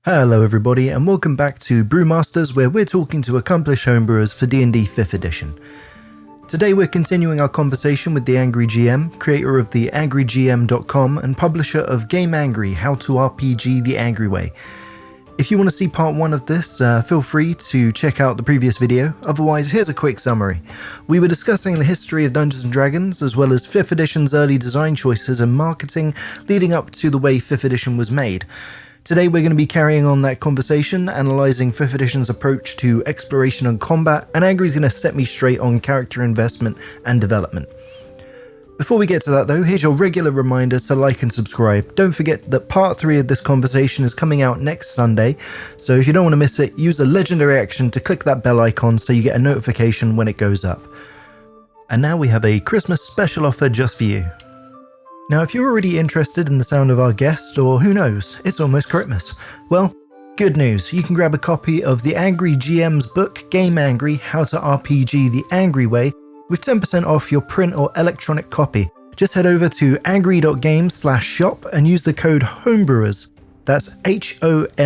Hello everybody and welcome back to Brewmasters, where we're talking to accomplished homebrewers for D&D 5th edition. Today we're continuing our conversation with the Angry GM, creator of the angrygm.com and publisher of Game Angry, How to RPG the Angry Way. If you want to see part 1 of this, feel free to check out the previous video, otherwise here's a quick summary. We were discussing the history of Dungeons & Dragons, as well as 5th edition's early design choices and marketing leading up to the way 5th edition was made. Today we're going to be carrying on that conversation, analysing 5th edition's approach to exploration and combat, and Angry's going to set me straight on character investment and development. Before we get to that though, here's your regular reminder to like and subscribe. Don't forget that part 3 of this conversation is coming out next Sunday, so if you don't want to miss it, use the legendary action to click that bell icon so you get a notification when it goes up. And now we have a Christmas special offer just for you. Now if you're already interested in the sound of our guest, or who knows, it's almost Christmas, well, good news, you can grab a copy of the Angry GM's book, Game Angry, How to RPG the Angry Way, with 10% off your print or electronic copy. Just head over to angry.games/shop and use the code HOMEBREWERS, that's HOMEBREWERS,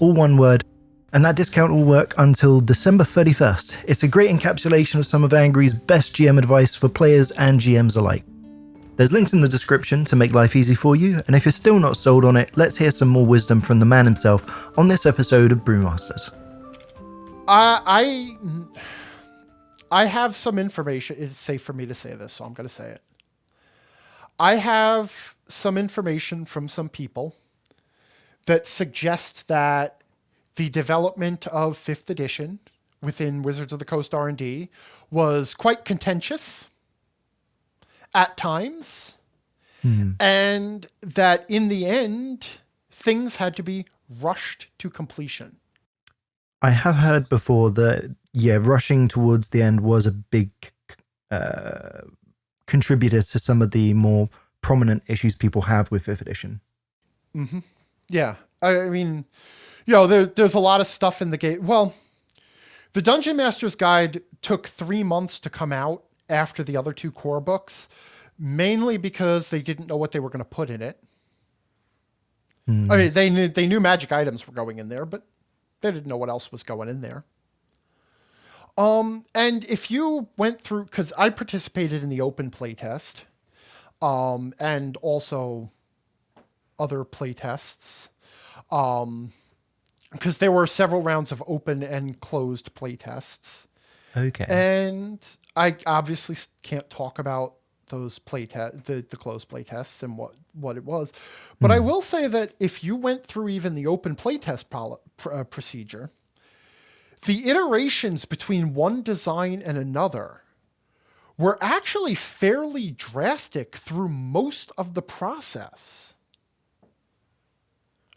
all one word, and that discount will work until December 31st. It's a great encapsulation of some of Angry's best GM advice for players and GMs alike. There's links in the description to make life easy for you, and if you're still not sold on it, let's hear some more wisdom from the man himself on this episode of Brewmasters. I have some information. It's safe for me to say this, so I'm going to say it. I have some information from some people that suggest that the development of 5th edition within Wizards of the Coast R&D was quite contentious at times, and that in the end, things had to be rushed to completion. I have heard before that, rushing towards the end was a big contributor to some of the more prominent issues people have with 5th edition. Mm-hmm. Yeah. I mean, there's a lot of stuff in the game. Well, the Dungeon Master's Guide took 3 months to come out after the other 2 core books, mainly because they didn't know what they were going to put in it. I mean, they knew magic items were going in there, but they didn't know what else was going in there. And if you went through, because I participated in the open playtest, and also other playtests, because there were several rounds of open and closed playtests. Okay. And I obviously can't talk about those the closed playtests and what it was. But I will say that if you went through even the open playtest procedure, the iterations between one design and another were actually fairly drastic through most of the process.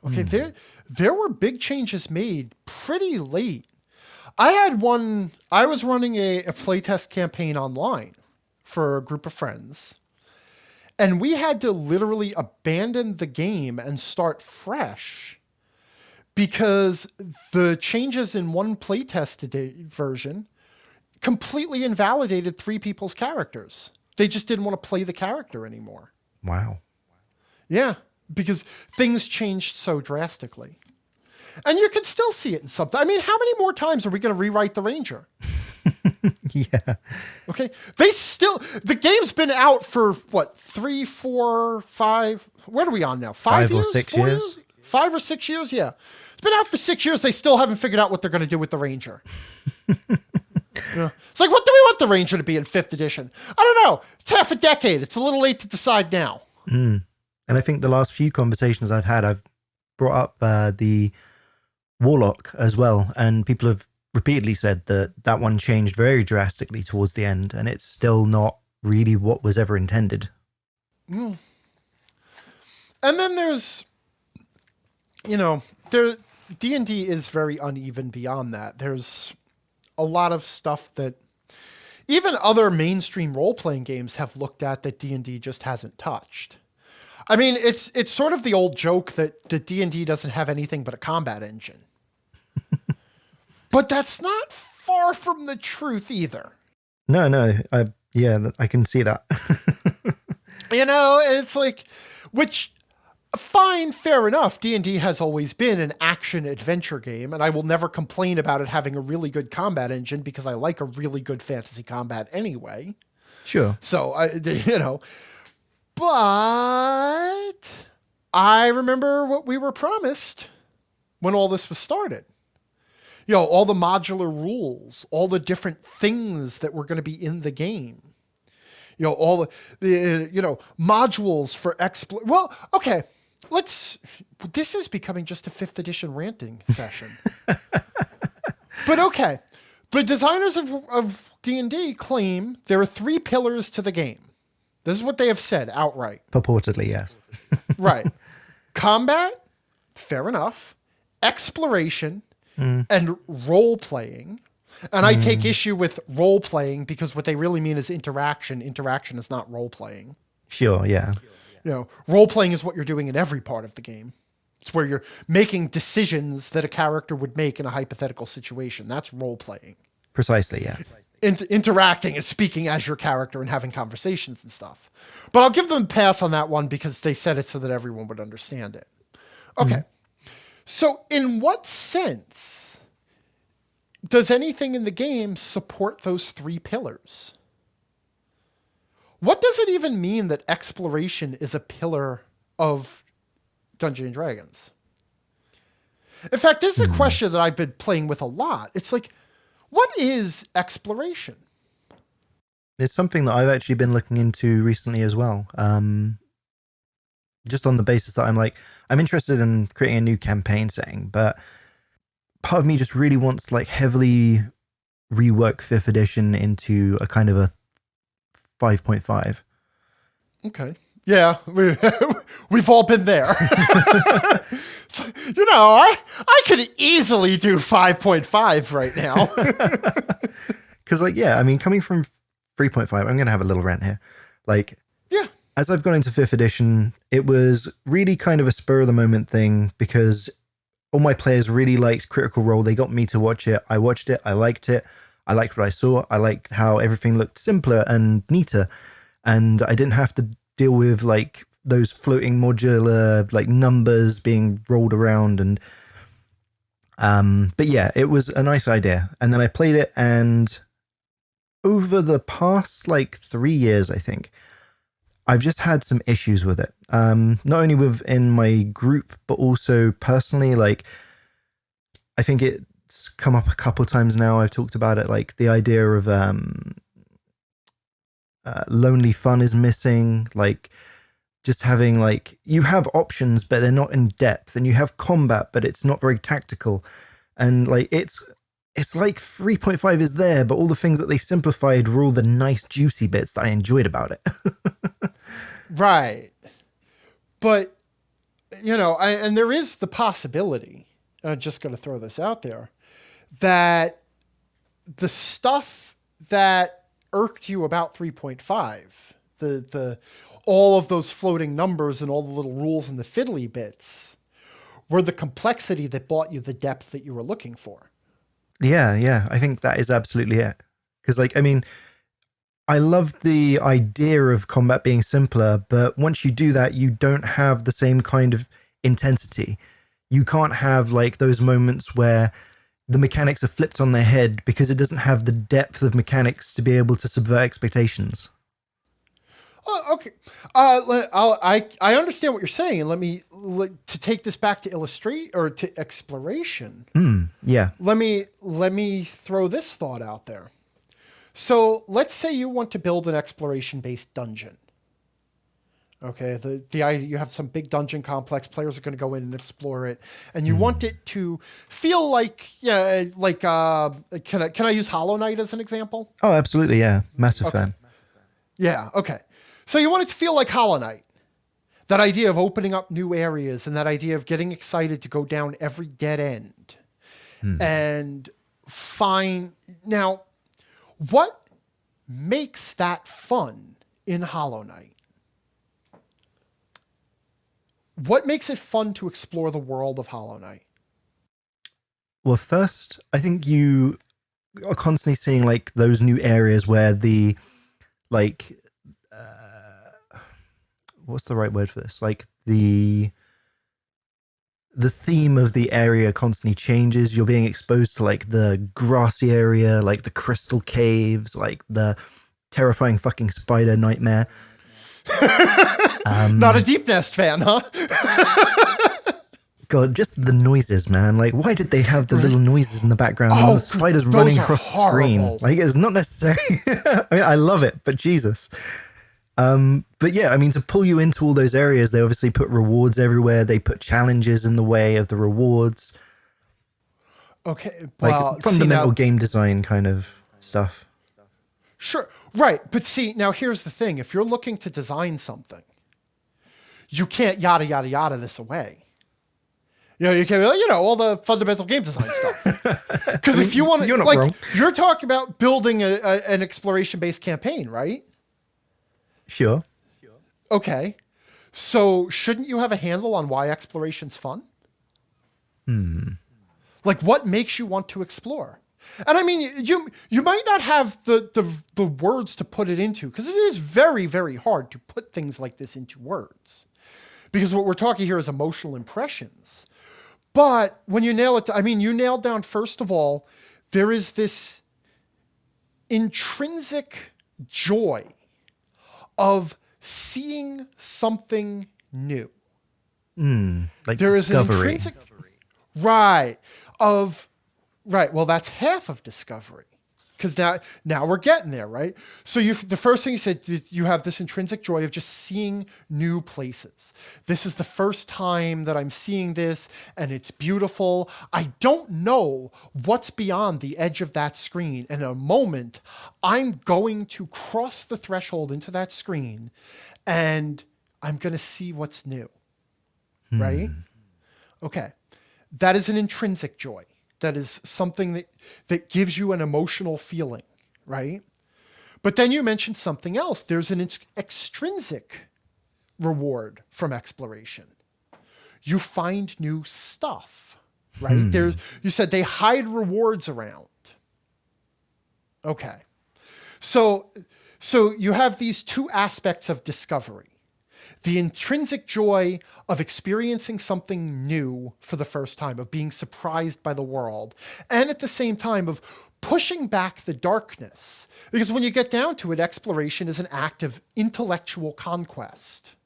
Okay, there were big changes made pretty late. I was running a playtest campaign online for a group of friends, and we had to literally abandon the game and start fresh because the changes in one playtest version completely invalidated 3 people's characters. They just didn't want to play the character anymore. Wow. Yeah, because things changed so drastically. And you can still see it in something. I mean, how many more times are we going to rewrite the Ranger? Yeah. Okay. The game's been out for 3, 4, 5, what are we on now? 5 years? 5 or 6 4 years? 5 or 6 years, yeah. It's been out for 6 years. They still haven't figured out what they're going to do with the Ranger. Yeah. It's like, what do we want the Ranger to be in 5th edition? I don't know. It's half a decade. It's a little late to decide now. And I think the last few conversations I've had, I've brought up the Warlock as well, and people have repeatedly said that one changed very drastically towards the end, and it's still not really what was ever intended. And then there's, D&D is very uneven beyond that. There's a lot of stuff that even other mainstream role-playing games have looked at that D&D just hasn't touched. I mean, it's sort of the old joke that the D&D doesn't have anything but a combat engine. But that's not far from the truth either. No, I can see that. It's like, which fine, fair enough. D&D has always been an action-adventure game, and I will never complain about it having a really good combat engine because I like a really good fantasy combat anyway. Sure. So, but I remember what we were promised when all this was started. All the modular rules, all the different things that were going to be in the game. All the modules for Well, okay, this is becoming just a 5th edition ranting session. But okay, the designers of D&D claim there are 3 pillars to the game. This is what they have said outright. Purportedly, yes. Right. Combat, fair enough. Exploration, and role-playing. And I take issue with role-playing because what they really mean is interaction. Interaction is not role-playing. Sure, yeah. Role-playing is what you're doing in every part of the game. It's where you're making decisions that a character would make in a hypothetical situation. That's role-playing. Precisely, yeah. Interacting is speaking as your character and having conversations and stuff. But I'll give them a pass on that one because they said it so that everyone would understand it. Okay. So in what sense does anything in the game support those 3 pillars? What does it even mean that exploration is a pillar of Dungeons & Dragons? In fact, this is a question that I've been playing with a lot. It's like, what is exploration? It's something that I've actually been looking into recently as well. Just on the basis that I'm interested in creating a new campaign setting, but part of me just really wants to heavily rework 5th edition into a kind of a 5.5. Okay. Yeah, we've all been there. So, I could easily do 5.5 right now. Because, coming from 3.5, I'm going to have a little rant here. Yeah. As I've gone into 5th edition, it was really kind of a spur of the moment thing because all my players really liked Critical Role. They got me to watch it. I watched it. I liked it. I liked what I saw. I liked how everything looked simpler and neater. And I didn't have to deal with those floating modular numbers being rolled around. And but yeah, it was a nice idea. And then I played it, and over the past 3 years, I think, I've just had some issues with it. Not only within my group, but also personally. I think it's come up a couple of times now. I've talked about it, the idea of lonely fun is missing. Just having you have options, but they're not in depth, and you have combat, but it's not very tactical. And it's 3.5 is there, but all the things that they simplified were all the nice juicy bits that I enjoyed about it. Right. But, and there is the possibility, I'm just going to throw this out there, that the stuff that irked you about 3.5, the all of those floating numbers and all the little rules and the fiddly bits, were the complexity that brought you the depth that you were looking for. Yeah. I think that is absolutely it. Because, I loved the idea of combat being simpler, but once you do that, you don't have the same kind of intensity. You can't have those moments where the mechanics are flipped on their head because it doesn't have the depth of mechanics to be able to subvert expectations. Okay. I understand what you're saying, and let me to take this back to illustrate or to exploration. Yeah. Let me throw this thought out there. So let's say you want to build an exploration-based dungeon. Okay, the idea, you have some big dungeon complex, players are going to go in and explore it, and you want it to feel can I use Hollow Knight as an example? Oh, absolutely, yeah. Massive fan. Yeah, okay. So you want it to feel like Hollow Knight. That idea of opening up new areas and that idea of getting excited to go down every dead end. And find... Now, what makes that fun in Hollow Knight? What makes it fun to explore the world of Hollow Knight? Well, first, I think you are constantly seeing those new areas where the what's the right word for this? The the theme of the area constantly changes. You're being exposed to like the grassy area, like the crystal caves, like the terrifying fucking spider nightmare. Not a Deep Nest fan, huh? God, just the noises, man. Like, why did they have the little noises in the background? Oh, and the spiders running across the screen. horrible. Like, it's not necessary. I mean, I love it, but Jesus. But yeah, I mean, to pull you into all those areas, they obviously put rewards everywhere. They put challenges in the way of the rewards. Okay, Like well, fundamental game design kind of stuff. Sure, right. But see, now here's the thing. If you're looking to design something, you can't yada, yada, yada this away. You know, you can, all the fundamental game design stuff. Because if you want to, you're not like, wrong. you're talking about building an exploration-based campaign, right? Sure. Okay. So shouldn't you have a handle on why exploration's fun? Like, what makes you want to explore? And I mean, you might not have the words to put it into, because it is very, very hard to put things like this into words. Because what we're talking here is emotional impressions. But when you nail it, you nailed down, first of all, there is this intrinsic joy of seeing something new. Like There is discovery. an intrinsic, right, well, that's half of discovery. Because now we're getting there, right? So the first thing you said, you have this intrinsic joy of just seeing new places. This is the first time that I'm seeing this, and it's beautiful. I don't know what's beyond the edge of that screen. In a moment, I'm going to cross the threshold into that screen, and I'm going to see what's new, right? Okay. That is an intrinsic joy. That is something that gives you an emotional feeling, right? But then you mentioned something else. There's an extrinsic reward from exploration. You find new stuff, right? You said they hide rewards around. Okay. So you have these two aspects of discovery. The intrinsic joy of experiencing something new for the first time, of being surprised by the world, and at the same time of pushing back the darkness. Because when you get down to it, exploration is an act of intellectual conquest.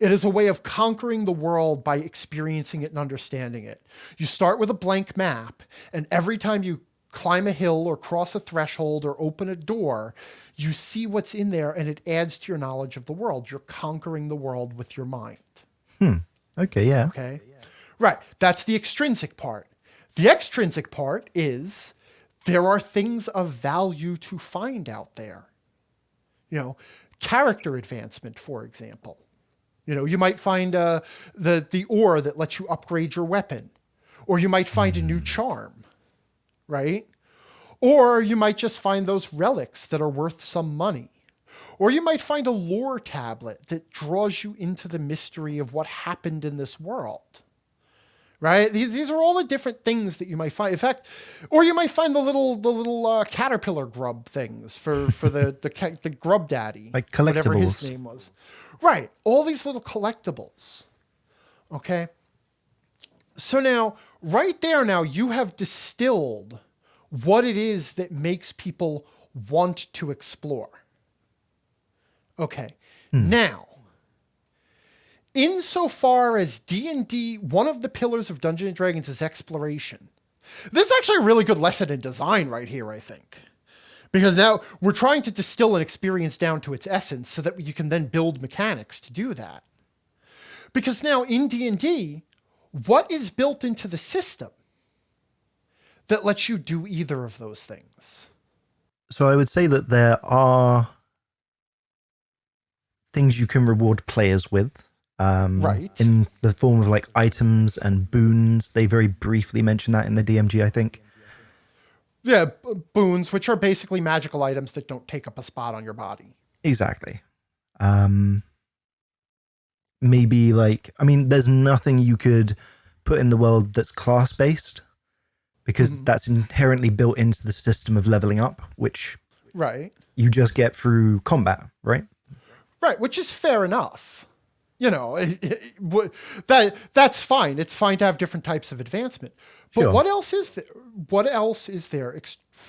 It is a way of conquering the world by experiencing it and understanding it. You start with a blank map, and every time you climb a hill or cross a threshold or open a door, you see what's in there, and it adds to your knowledge of the world. You're conquering the world with your mind. Okay, yeah. Okay. Right. That's the extrinsic part. The extrinsic part is there are things of value to find out there. Character advancement, for example. You might find the ore that lets you upgrade your weapon, or you might find a new charm. Right? Or you might just find those relics that are worth some money. Or you might find a lore tablet that draws you into the mystery of what happened in this world. Right? These are all the different things that you might find. In fact, or you might find the little caterpillar grub things for the grub daddy. Like collectibles. Whatever his name was. Right. All these little collectibles. Okay? So now, right there now, you have distilled what it is that makes people want to explore. Okay. Now, insofar as D&D, one of the pillars of Dungeons & Dragons is exploration. This is actually a really good lesson in design right here, I think. Because now we're trying to distill an experience down to its essence so that you can then build mechanics to do that. Because now in D&D, what is built into the system that lets you do either of those things? So I would say that there are things you can reward players with. Right. In the form of like items and boons. They very briefly mention that in the DMG, I think. Yeah, boons, which are basically magical items that don't take up a spot on your body. Exactly. Maybe there's nothing you could put in the world that's class-based, because that's inherently built into the system of leveling up, which right. you just get through combat, right? Right, which is fair enough. that's fine. It's fine to have different types of advancement. But Sure. what else is there? What else is there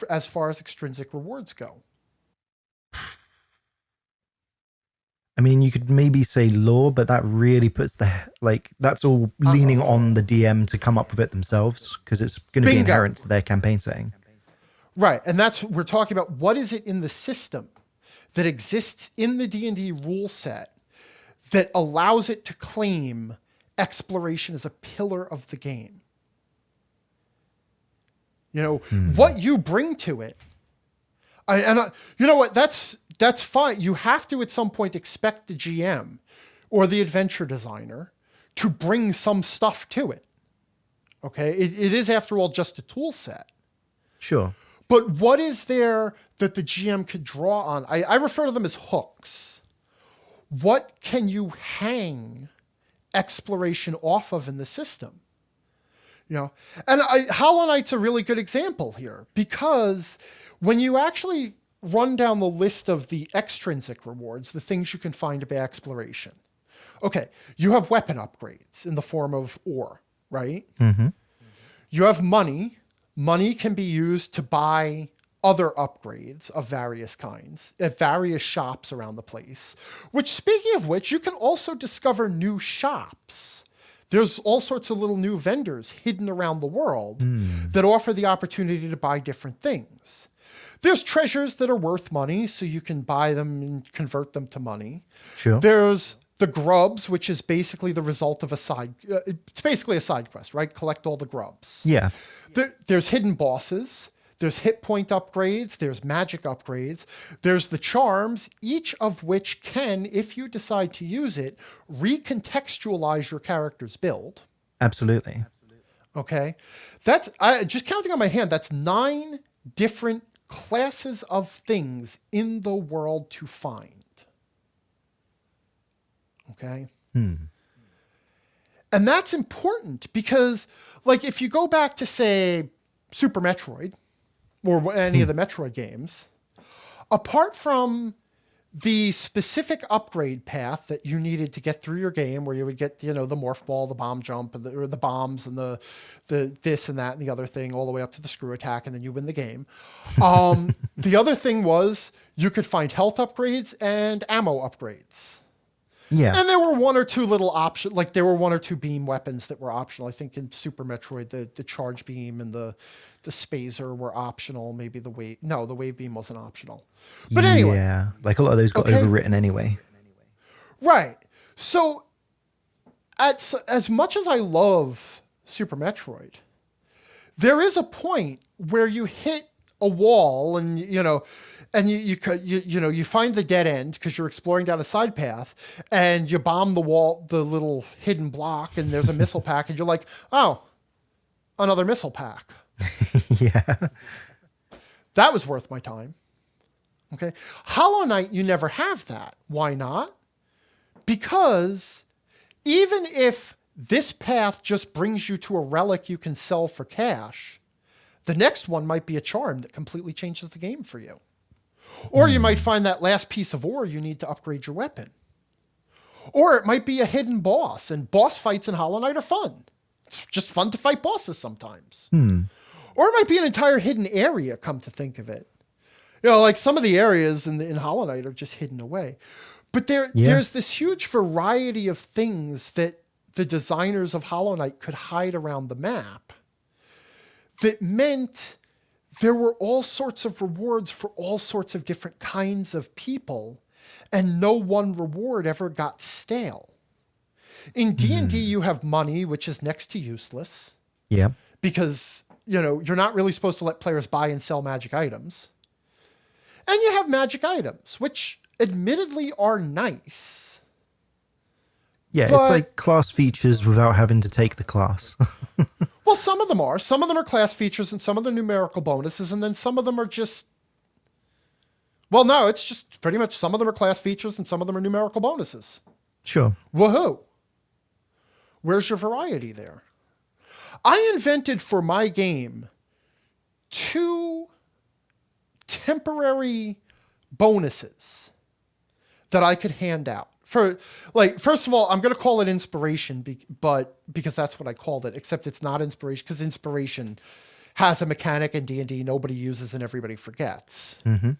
as far as extrinsic rewards go? I mean, you could maybe say lore, but that really puts that's all leaning on the DM to come up with it themselves, because it's going to be inherent to their campaign setting. Right. And we're talking about what is it in the system that exists in the D&D rule set that allows it to claim exploration as a pillar of the game. What you bring to it. You know what? That's fine. You have to at some point expect the GM or the adventure designer to bring some stuff to it. Okay? It is, after all, just a tool set. Sure. But what is there that the GM could draw on? I refer to them as hooks. What can you hang exploration off of in the system? And Hollow Knight's a really good example here, because when you actually run down the list of the extrinsic rewards, the things you can find by exploration. Okay, you have weapon upgrades in the form of ore, right? Mm-hmm. You have money. Money can be used to buy other upgrades of various kinds at various shops around the place, which, speaking of which, you can also discover new shops. There's all sorts of little new vendors hidden around the world that offer the opportunity to buy different things. There's treasures that are worth money, so you can buy them and convert them to money. Sure. There's the grubs, which is basically the result of it's basically a side quest, right? Collect all the grubs. Yeah. There's hidden bosses. There's hit point upgrades. There's magic upgrades. There's the charms, each of which can, if you decide to use it, recontextualize your character's build. Absolutely. Okay. Just counting on my hand, that's 9 different classes of things in the world to find. Okay. And that's important because, like, if you go back to, say, Super Metroid or any of the Metroid games, apart from the specific upgrade path that you needed to get through your game, where you would get, the morph ball, the bomb jump, or the bombs, and the this and that and the other thing, all the way up to the screw attack, and then you win the game. The other thing was you could find health upgrades and ammo upgrades. Yeah. And there were one or two little options, like there were one or two beam weapons that were optional. I think in Super Metroid, the charge beam and the spazer were optional. Maybe the wave beam wasn't optional. But anyway. Yeah, like a lot of those got overwritten anyway. Right. So as much as I love Super Metroid, there is a point where you hit a wall and, and you find the dead end because you're exploring down a side path, and you bomb the wall, the little hidden block, and there's a missile pack, and you're like, oh, another missile pack. Yeah. That was worth my time. Okay. Hollow Knight, you never have that. Why not? Because even if this path just brings you to a relic you can sell for cash, the next one might be a charm that completely changes the game for you. Or you might find that last piece of ore you need to upgrade your weapon. Or it might be a hidden boss, and boss fights in Hollow Knight are fun. It's just fun to fight bosses sometimes. Or it might be an entire hidden area, come to think of it. Like some of the areas in Hollow Knight are just hidden away. But there's this huge variety of things that the designers of Hollow Knight could hide around the map that meant there were all sorts of rewards for all sorts of different kinds of people, and no one reward ever got stale. In D&D, you have money, which is next to useless. Yeah. Because, you're not really supposed to let players buy and sell magic items. And you have magic items, which admittedly are nice. Yeah, it's like class features without having to take the class. Well, some of them are. Some of them are class features and some of them numerical bonuses, and then some of them are just... Well, no, it's just pretty much some of them are class features and some of them are numerical bonuses. Sure. Woohoo! Where's your variety there? I invented for my game 2 temporary bonuses that I could hand out First of all, I'm going to call it inspiration, but because that's what I called it, except it's not inspiration, because inspiration has a mechanic in D&D nobody uses and everybody forgets. Mm-hmm.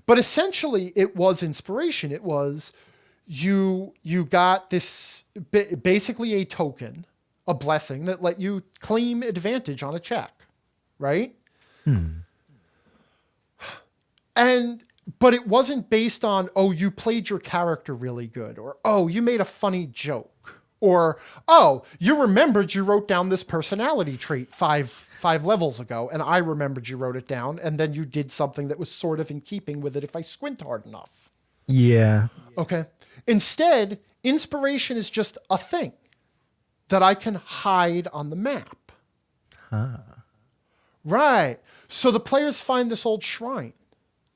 But essentially, it was inspiration. It was you got this, basically a token, a blessing that let you claim advantage on a check, right? But it wasn't based on, oh, you played your character really good, or, oh, you made a funny joke, or, oh, you remembered you wrote down this personality trait five levels ago, and I remembered you wrote it down, and then you did something that was sort of in keeping with it if I squint hard enough. Yeah. Okay. Instead, inspiration is just a thing that I can hide on the map. Right. So the players find this old shrine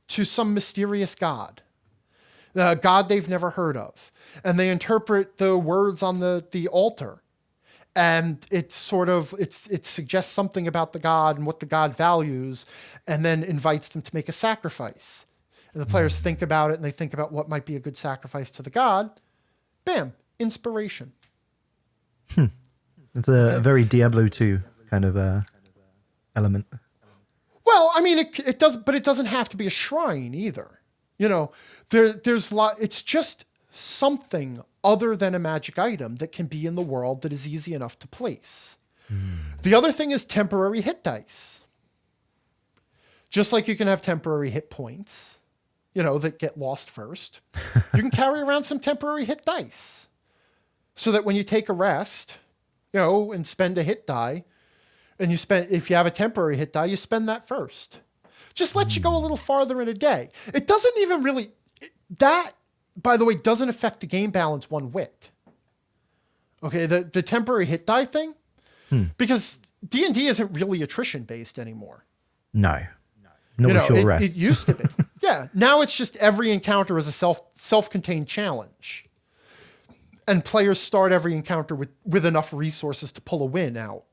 to some mysterious god, a god they've never heard of. And they interpret the words on the altar. And it suggests something about the god and what the god values, and then invites them to make a sacrifice. And the players think about it, and they think about what might be a good sacrifice to the god. Bam, inspiration. It's a very Diablo 2 kind of element. Well, I mean, it does, but it doesn't have to be a shrine either. You know, it's just something other than a magic item that can be in the world that is easy enough to place. The other thing is temporary hit dice. Just like you can have temporary hit points, that get lost first. You can carry around some temporary hit dice so that when you take a rest, and spend a hit die, and if you have a temporary hit die, you spend that first. Just let you go a little farther in a day. It doesn't even really, that, by the way, doesn't affect the game balance one whit. Okay, the temporary hit die thing, because D&D isn't really attrition based anymore. No. Not a short rest. It used to be. Yeah, now it's just every encounter is a self-contained challenge. And players start every encounter with enough resources to pull a win out.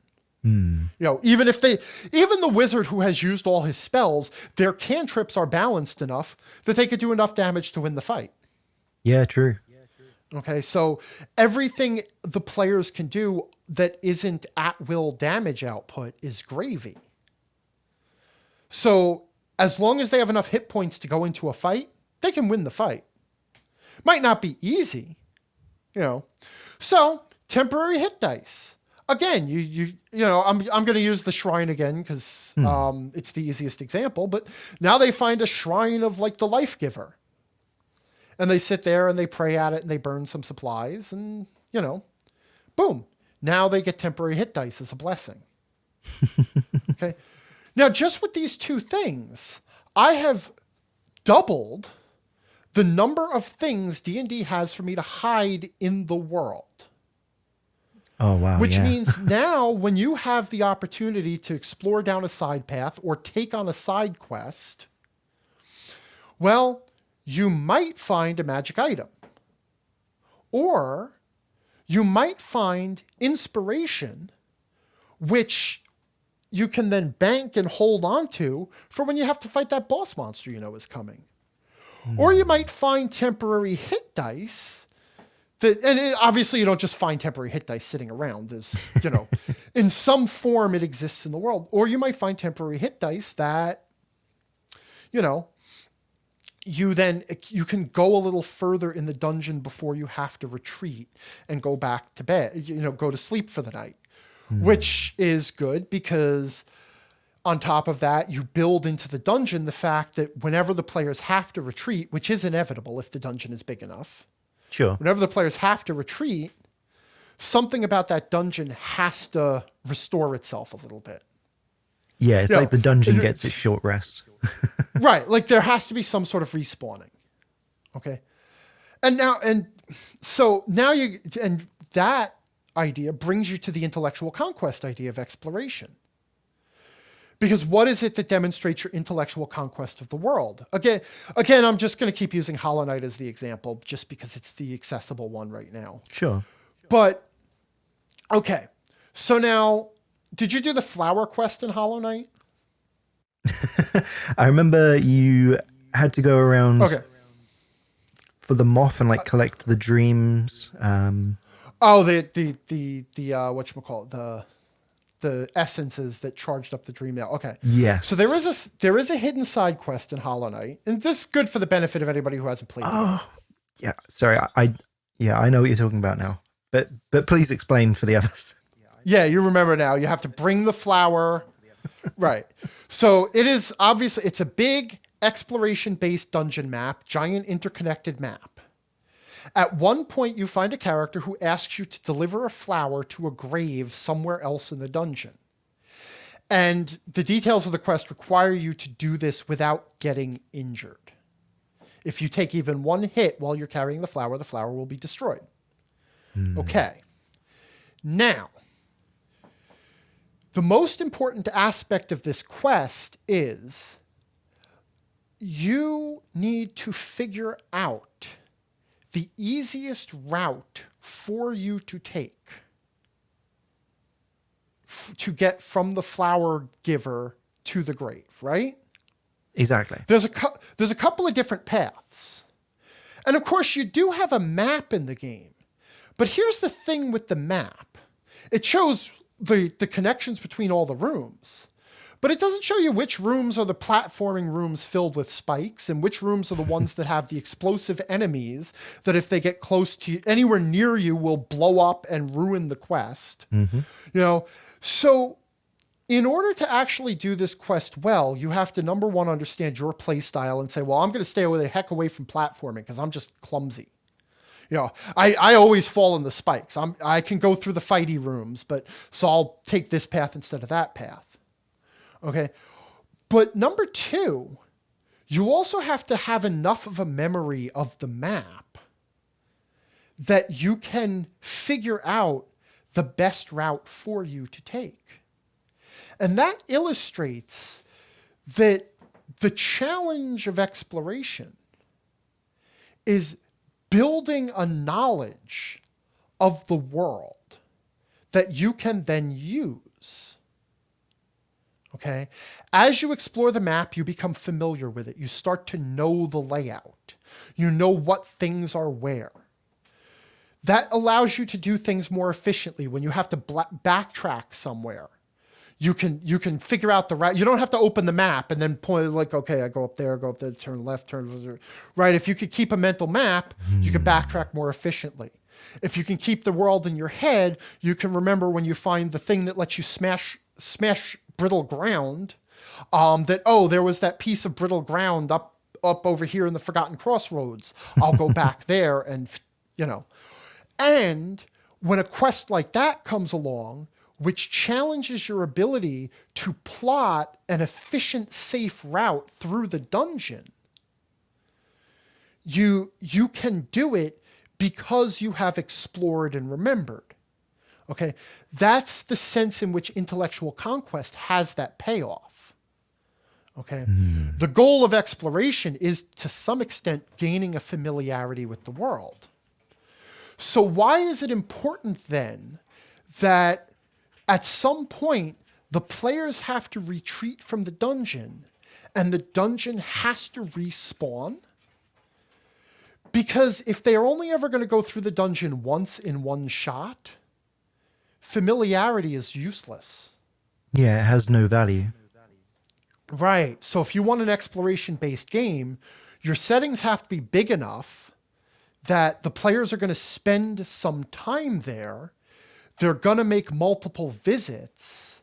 Even the wizard who has used all his spells, their cantrips are balanced enough that they could do enough damage to win the fight. Yeah, true. Okay, so everything the players can do that isn't at-will damage output is gravy. So as long as they have enough hit points to go into a fight, they can win the fight. Might not be easy, So temporary hit dice. Again, I'm going to use the shrine again because it's the easiest example. But now they find a shrine of the life giver, and they sit there and they pray at it and they burn some supplies and boom. Now they get temporary hit dice as a blessing. Okay. Now, just with these two things, I have doubled the number of things D&D has for me to hide in the world. Oh, wow. Which means now when you have the opportunity to explore down a side path or take on a side quest, well, you might find a magic item. Or you might find inspiration, which you can then bank and hold on to for when you have to fight that boss monster is coming. Or you might find temporary hit dice. Obviously you don't just find temporary hit dice sitting around. There's, in some form it exists in the world. Or you might find temporary hit dice that, you can go a little further in the dungeon before you have to retreat and go back to bed, go to sleep for the night, which is good because on top of that, you build into the dungeon the fact that whenever the players have to retreat, which is inevitable if the dungeon is big enough. Sure. Whenever the players have to retreat, something about that dungeon has to restore itself a little bit. Yeah, it's like the dungeon gets its short rest. Right. There has to be some sort of respawning. Okay. And that idea brings you to the intellectual conquest idea of exploration. Because what is it that demonstrates your intellectual conquest of the world? Again, I'm just going to keep using Hollow Knight as the example just because it's the accessible one right now. Sure. But, okay. So now, did you do the flower quest in Hollow Knight? I remember you had to go around for the moth and like collect the dreams. Oh, the whatchamacallit, the essences that charged up the dream now. Okay. Yes. So there is a hidden side quest in Hollow Knight, and this is good for the benefit of anybody who hasn't played the game. Yeah. Sorry, I know what you're talking about now. But please explain for the others. Yeah, you remember now. You have to bring the flower. Right. So it is obviously, it's a big exploration-based dungeon map, giant interconnected map. At one point, you find a character who asks you to deliver a flower to a grave somewhere else in the dungeon. And the details of the quest require you to do this without getting injured. If you take even one hit while you're carrying the flower will be destroyed. Okay. Now, the most important aspect of this quest is you need to figure out the easiest route for you to take to get from the flower giver to the grave, right? Exactly. There's a couple of different paths. And of course, you do have a map in the game. But here's the thing with the map. It shows the connections between all the rooms. But it doesn't show you which rooms are the platforming rooms filled with spikes and which rooms are the ones that have the explosive enemies that if they get close to you, anywhere near you will blow up and ruin the quest. So in order to actually do this quest well, you have to, number one, understand your play style and say, well, I'm going to stay the heck away from platforming because I'm just clumsy. I always fall in the spikes. I can go through the fighty rooms, so I'll take this path instead of that path. Okay. But number two, you also have to have enough of a memory of the map that you can figure out the best route for you to take. And that illustrates that the challenge of exploration is building a knowledge of the world that you can then use. Okay? As you explore the map, you become familiar with it. You start to know the layout. You know what things are where. That allows you to do things more efficiently when you have to backtrack somewhere. You can figure out the route. You don't have to open the map and then point like, okay, I go up there, turn left, turn right. If you could keep a mental map, you could backtrack more efficiently. If you can keep the world in your head, you can remember when you find the thing that lets you smash brittle ground, there was that piece of brittle ground up over here in the Forgotten Crossroads. I'll go back there and. And when a quest like that comes along, which challenges your ability to plot an efficient, safe route through the dungeon, you can do it because you have explored and remembered. Okay, that's the sense in which intellectual conquest has that payoff. Okay, the goal of exploration is to some extent gaining a familiarity with the world. So why is it important then that at some point the players have to retreat from the dungeon and the dungeon has to respawn? Because if they are only ever going to go through the dungeon once in one shot, familiarity is useless. Yeah, it has no value. Right. So if you want an exploration-based game, your settings have to be big enough that the players are going to spend some time there. They're going to make multiple visits.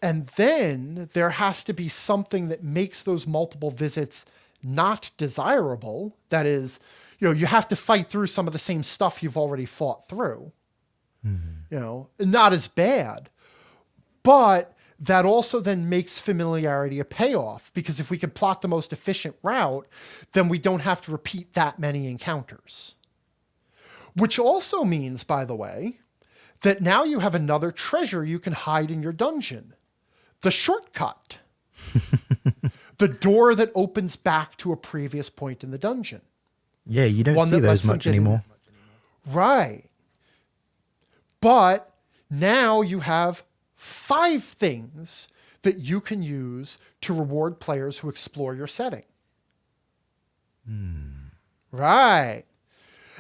And then there has to be something that makes those multiple visits not desirable. That is, you have to fight through some of the same stuff you've already fought through. Not as bad. But that also then makes familiarity a payoff, because if we can plot the most efficient route, then we don't have to repeat that many encounters. Which also means, by the way, that now you have another treasure you can hide in your dungeon. The shortcut. The door that opens back to a previous point in the dungeon. Yeah, you don't see those much anymore. Right. But now you have 5 things that you can use to reward players who explore your setting. Right.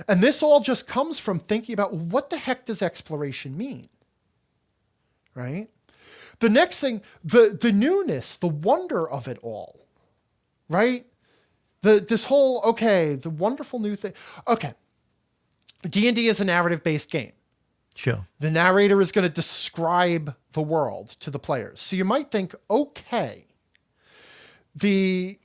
And this all just comes from thinking about what the heck does exploration mean? Right? The next thing, the newness, the wonder of it all. Right? This whole, the wonderful new thing. Okay. D&D is a narrative-based game. Sure. The narrator is going to describe the world to the players. So you might think, okay, the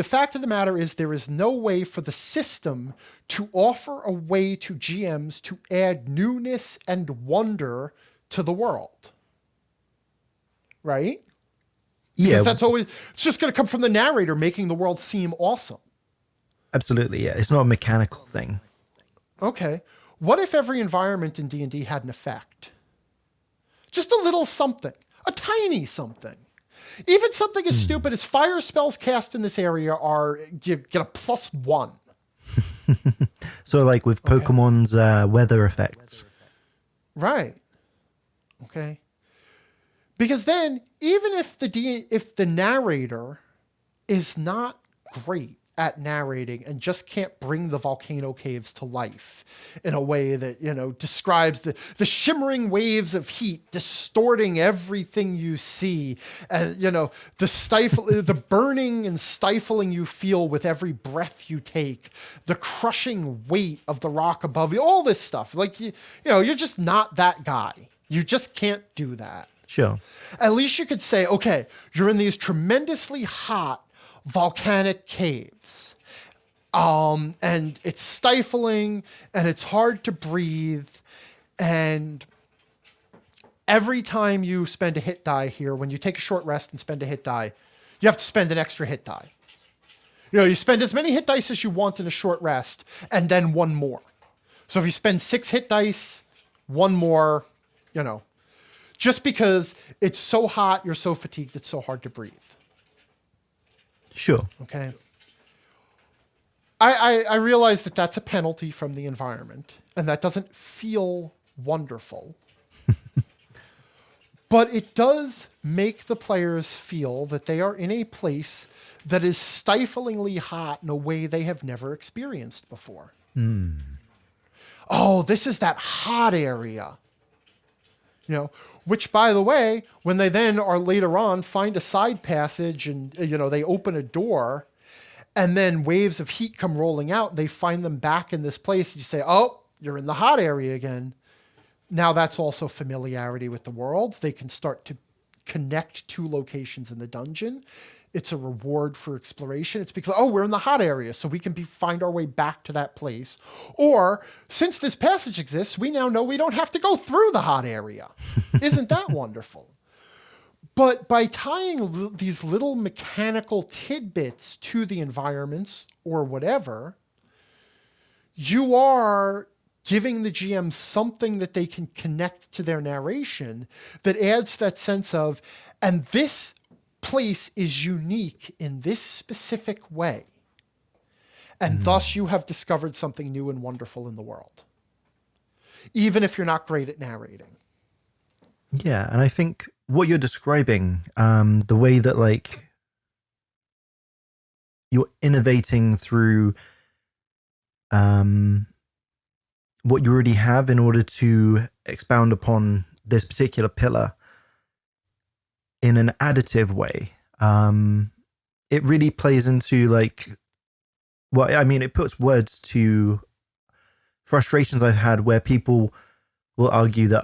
fact of the matter is there is no way for the system to offer a way to GMs to add newness and wonder to the world. Right? Because that's always, it's just going to come from the narrator making the world seem awesome. Absolutely, yeah. It's not a mechanical thing. Okay. What if every environment in D&D had an effect? Just a little something. A tiny something. Even something as stupid as fire spells cast in this area get a +1. So like with Pokemon's weather effects. Right. Okay. Because then, even if the narrator is not great at narrating and just can't bring the volcano caves to life in a way that, describes the shimmering waves of heat distorting everything you see, and, the burning and stifling you feel with every breath you take, the crushing weight of the rock above you, all this stuff. Like, you're just not that guy. You just can't do that. Sure. At least you could say, okay, you're in these tremendously hot volcanic caves. And it's stifling and it's hard to breathe. And every time you spend a hit die here, when you take a short rest and spend a hit die, you have to spend an extra hit die. You spend as many hit dice as you want in a short rest and then one more. So if you spend 6 hit dice, one more, just because it's so hot, you're so fatigued, it's so hard to breathe. Sure. Okay. I realize that that's a penalty from the environment, and that doesn't feel wonderful. But it does make the players feel that they are in a place that is stiflingly hot in a way they have never experienced before. Oh, this is that hot area. Which, by the way, when they then are later on find a side passage and, they open a door and then waves of heat come rolling out and they find them back in this place. And you say, oh, you're in the hot area again. Now that's also familiarity with the world. They can start to connect 2 locations in the dungeon. It's a reward for exploration. It's because, we're in the hot area, so we can find our way back to that place. Or, since this passage exists, we now know we don't have to go through the hot area. Isn't that wonderful? But by tying these little mechanical tidbits to the environments or whatever, you are giving the GM something that they can connect to their narration that adds that sense of, and this place is unique in this specific way. And thus you have discovered something new and wonderful in the world. Even if you're not great at narrating. Yeah, and I think what you're describing, the way that you're innovating through what you already have in order to expound upon this particular pillar in an additive way. It really plays into it puts words to frustrations I've had where people will argue that,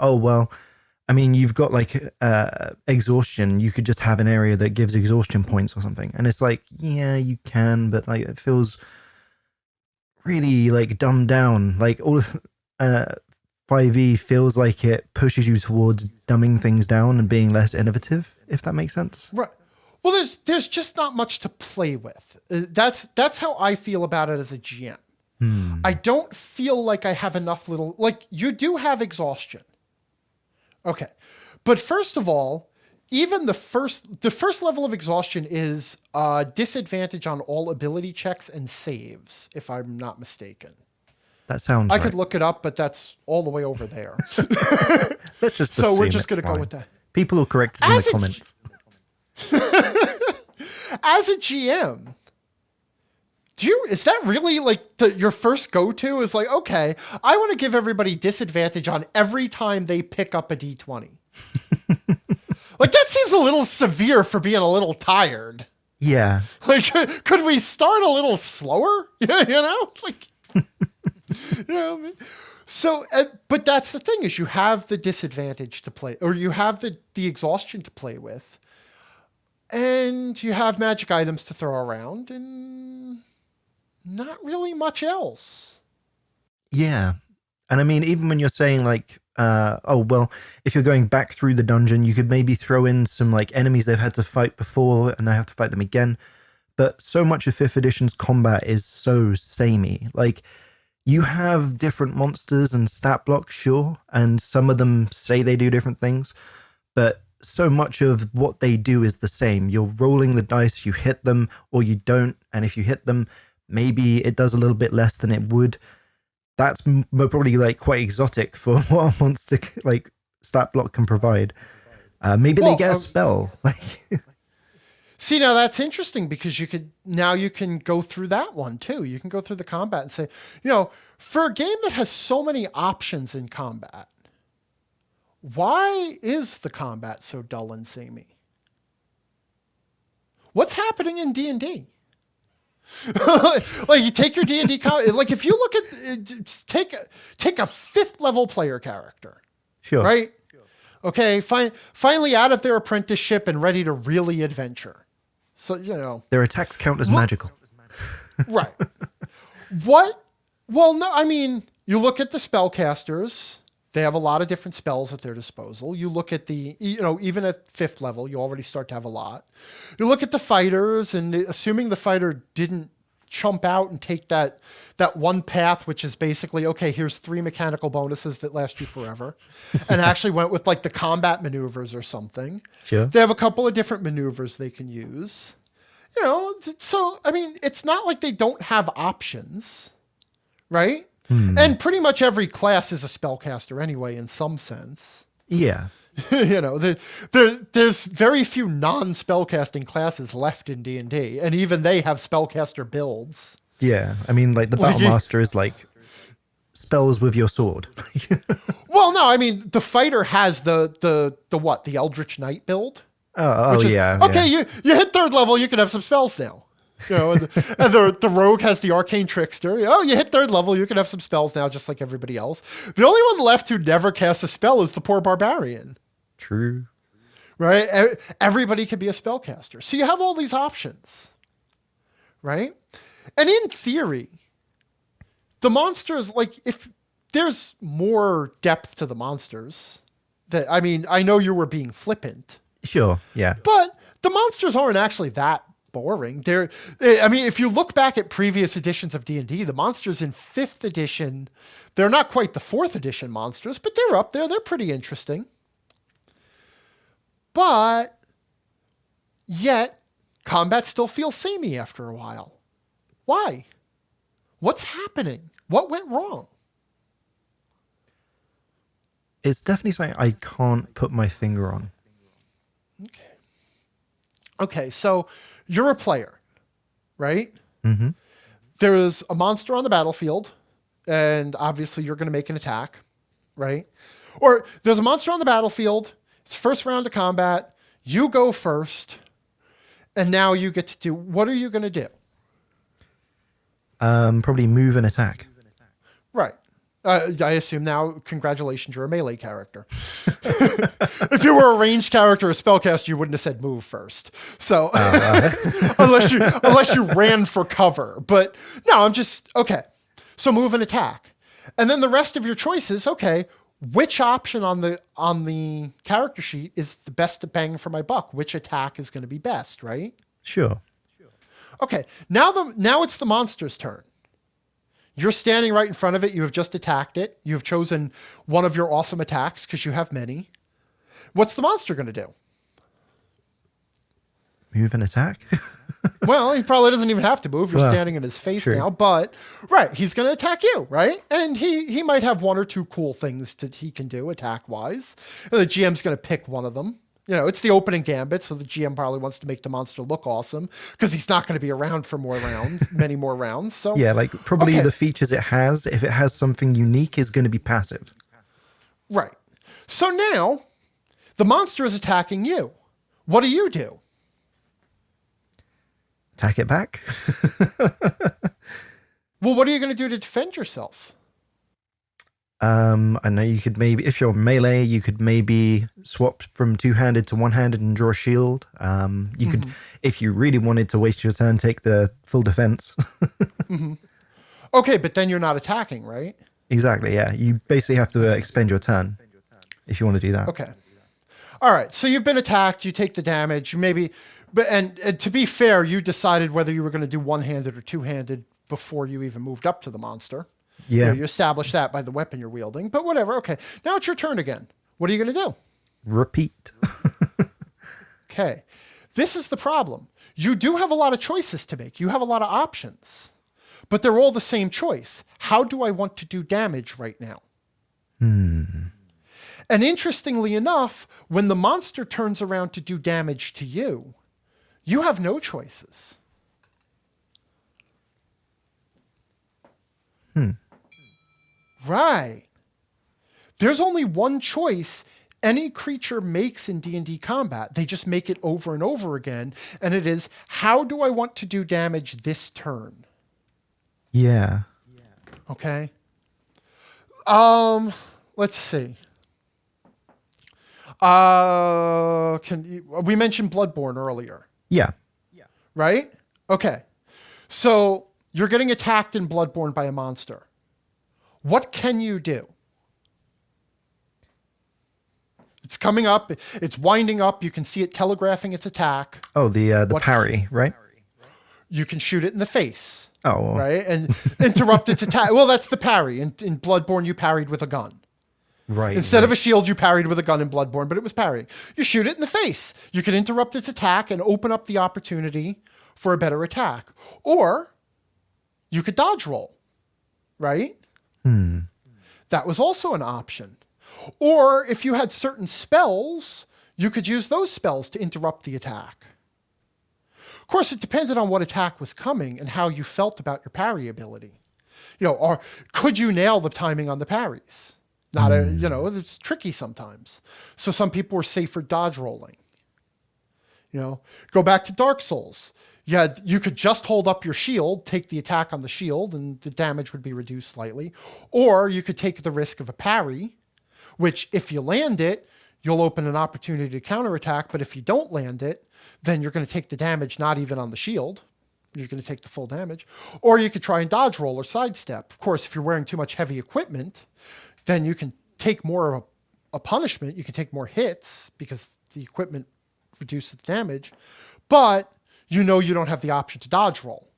you've got exhaustion. You could just have an area that gives exhaustion points or something. And it's yeah, you can, but it feels really dumbed down. All of 5e feels like it pushes you towards dumbing things down and being less innovative, if that makes sense. Right. Well, there's just not much to play with. That's how I feel about it as a GM. I don't feel like I have enough you do have exhaustion. Okay. But first of all, even the first level of exhaustion is disadvantage on all ability checks and saves, if I'm not mistaken. That sounds I could look it up, but that's all the way over there. Let's just so we're just going to go with that. People will correct us in the comments. As a GM, Is that really like your first go-to is like, okay, I want to give everybody disadvantage on every time they pick up a D20. Like that seems a little severe for being a little tired. Yeah. Like, could we start a little slower? Yeah, like, So, but that's the thing is you have the disadvantage to play, or you have the exhaustion to play with, and you have magic items to throw around, and not really much else. Yeah. And I mean, even when you're saying like, if you're going back through the dungeon, you could maybe throw in some like enemies they've had to fight before and they have to fight them again. But so much of 5th edition's combat is so samey. Like, you have different monsters and stat blocks, sure, and some of them say they do different things, but so much of what they do is the same. You're rolling the dice, you hit them or you don't, and if you hit them, maybe it does a little bit less than it would. That's probably like quite exotic for what a monster like stat block can provide. Maybe they get a spell. See, now that's interesting because you can go through that one too. You can go through the combat and say, for a game that has so many options in combat, why is the combat so dull and samey? What's happening in D&D? Like you take your D&D combat, like if you look at take a 5th level player character, sure, right? Okay, finally out of their apprenticeship and ready to really adventure. So, their attacks count as magical. Right. What? Well, no, I mean, you look at the spellcasters, they have a lot of different spells at their disposal. You look at even at 5th level, you already start to have a lot. You look at the fighters, and assuming the fighter didn't chump out and take that one path, which is basically, okay, here's 3 mechanical bonuses that last you forever, and actually went with like the combat maneuvers or something. Sure. They have a couple of different maneuvers they can use. So, I mean, it's not like they don't have options, right? And pretty much every class is a spellcaster anyway, in some sense. Yeah. There's very few non-spellcasting classes left in D&D, and even they have spellcaster builds. Yeah, I mean, like the Battlemaster is like spells with your sword. Well, no, I mean the fighter has the Eldritch Knight build. Yeah. Okay, yeah. You hit 3rd level, you can have some spells now. And the rogue has the Arcane Trickster. Oh, you hit 3rd level, you can have some spells now, just like everybody else. The only one left who never casts a spell is the poor barbarian. True. Right? Everybody can be a spellcaster. So you have all these options. Right? And in theory, the monsters, like, if there's more depth to the monsters, I know you were being flippant. Sure, yeah. But the monsters aren't actually that boring. If you look back at previous editions of D&D, the monsters in 5th edition, they're not quite the 4th edition monsters, but they're up there. They're pretty interesting. But yet, combat still feels samey after a while. Why? What's happening? What went wrong? It's definitely something I can't put my finger on. Okay, so you're a player, right? Mm-hmm. There is a monster on the battlefield, and obviously you're going to make an attack, right? Or there's a monster on the battlefield, it's first round of combat, you go first, and now you get to do, what are you going to do? Probably move and attack. Right. I assume now, congratulations, you're a melee character. If you were a ranged character, a spellcaster, you wouldn't have said move first. So, unless you ran for cover. But no, okay. So move and attack. And then the rest of your choices, okay, which option on the character sheet is the best bang for my buck? Which attack is going to be best, right? Sure. Okay, now it's the monster's turn. You're standing right in front of it. You have just attacked it. You have chosen one of your awesome attacks because you have many. What's the monster going to do? Move and attack? Well, he probably doesn't even have to move. You're standing in his face now. But, right, he's going to attack you, right? And he might have one or two cool things that he can do attack-wise. And the GM's going to pick one of them. it's the opening gambit, so the GM probably wants to make the monster look awesome because he's not going to be around for more rounds, many more rounds. So yeah, like probably okay. the features it has, if it has something unique, is going to be passive. Right. So now the monster is attacking you. What do you do? Attack it back. Well, what are you going to do to defend yourself? I know you could maybe, if you're melee, you could maybe swap from two-handed to one-handed and draw a shield. You could, if you really wanted to waste your turn, take the full defense. Okay, but then you're not attacking, right? Exactly, yeah. You basically have to expend your turn if you want to do that. Okay. All right, so you've been attacked, you take the damage, and to be fair, you decided whether you were going to do one-handed or two-handed before you even moved up to the monster. Yeah. You established that by the weapon you're wielding, but whatever. Okay, now it's your turn again. What are you going to do? Repeat. Okay, this is the problem. You do have a lot of choices to make. You have a lot of options, but they're all the same choice. How do I want to do damage right now? And interestingly enough, when the monster turns around to do damage to you, you have no choices. Right. There's only one choice any creature makes in D&D combat. They just make it over and over again, and it is, how do I want to do damage this turn? Yeah. Okay. Let's see. We mentioned Bloodborne earlier, Yeah. right? Okay. So you're getting attacked in Bloodborne by a monster. What can you do? It's coming up. It's winding up. You can see it telegraphing its attack. Oh, the parry, right? You can shoot it in the face. Oh. Right? And interrupt its attack. Well, that's the parry. In Bloodborne, you parried with a gun. Right. Instead of a shield, you parried with a gun in Bloodborne, but it was parrying. You shoot it in the face. You can interrupt its attack and open up the opportunity for a better attack. Or you could dodge roll, right? That was also an option. Or if you had certain spells, you could use those spells to interrupt the attack. Of course, it depended on what attack was coming and how you felt about your parry ability. Or could you nail the timing on the parries? It's tricky sometimes. So some people were safer dodge rolling. Go back to Dark Souls. You could just hold up your shield, take the attack on the shield, and the damage would be reduced slightly. Or you could take the risk of a parry, which if you land it, you'll open an opportunity to counterattack. But if you don't land it, then you're going to take the damage not even on the shield. You're going to take the full damage. Or you could try and dodge roll or sidestep. Of course, if you're wearing too much heavy equipment, then you can take more of a punishment. You can take more hits because the equipment reduces the damage. But you don't have the option to dodge roll.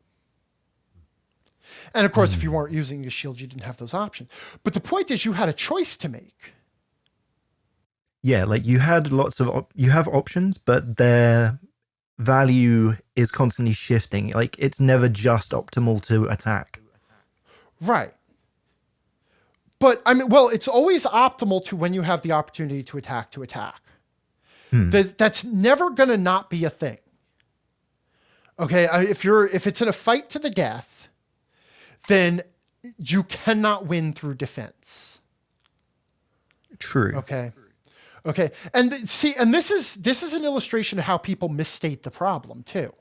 And of course, if you weren't using your shield, you didn't have those options. But the point is you had a choice to make. Yeah, like you had you have options, but their value is constantly shifting. Like it's never just optimal to attack. Right. But it's always optimal to when you have the opportunity to attack. That's never going to not be a thing. Okay, if it's in a fight to the death, then you cannot win through defense. True. Okay, and this is an illustration of how people misstate the problem too,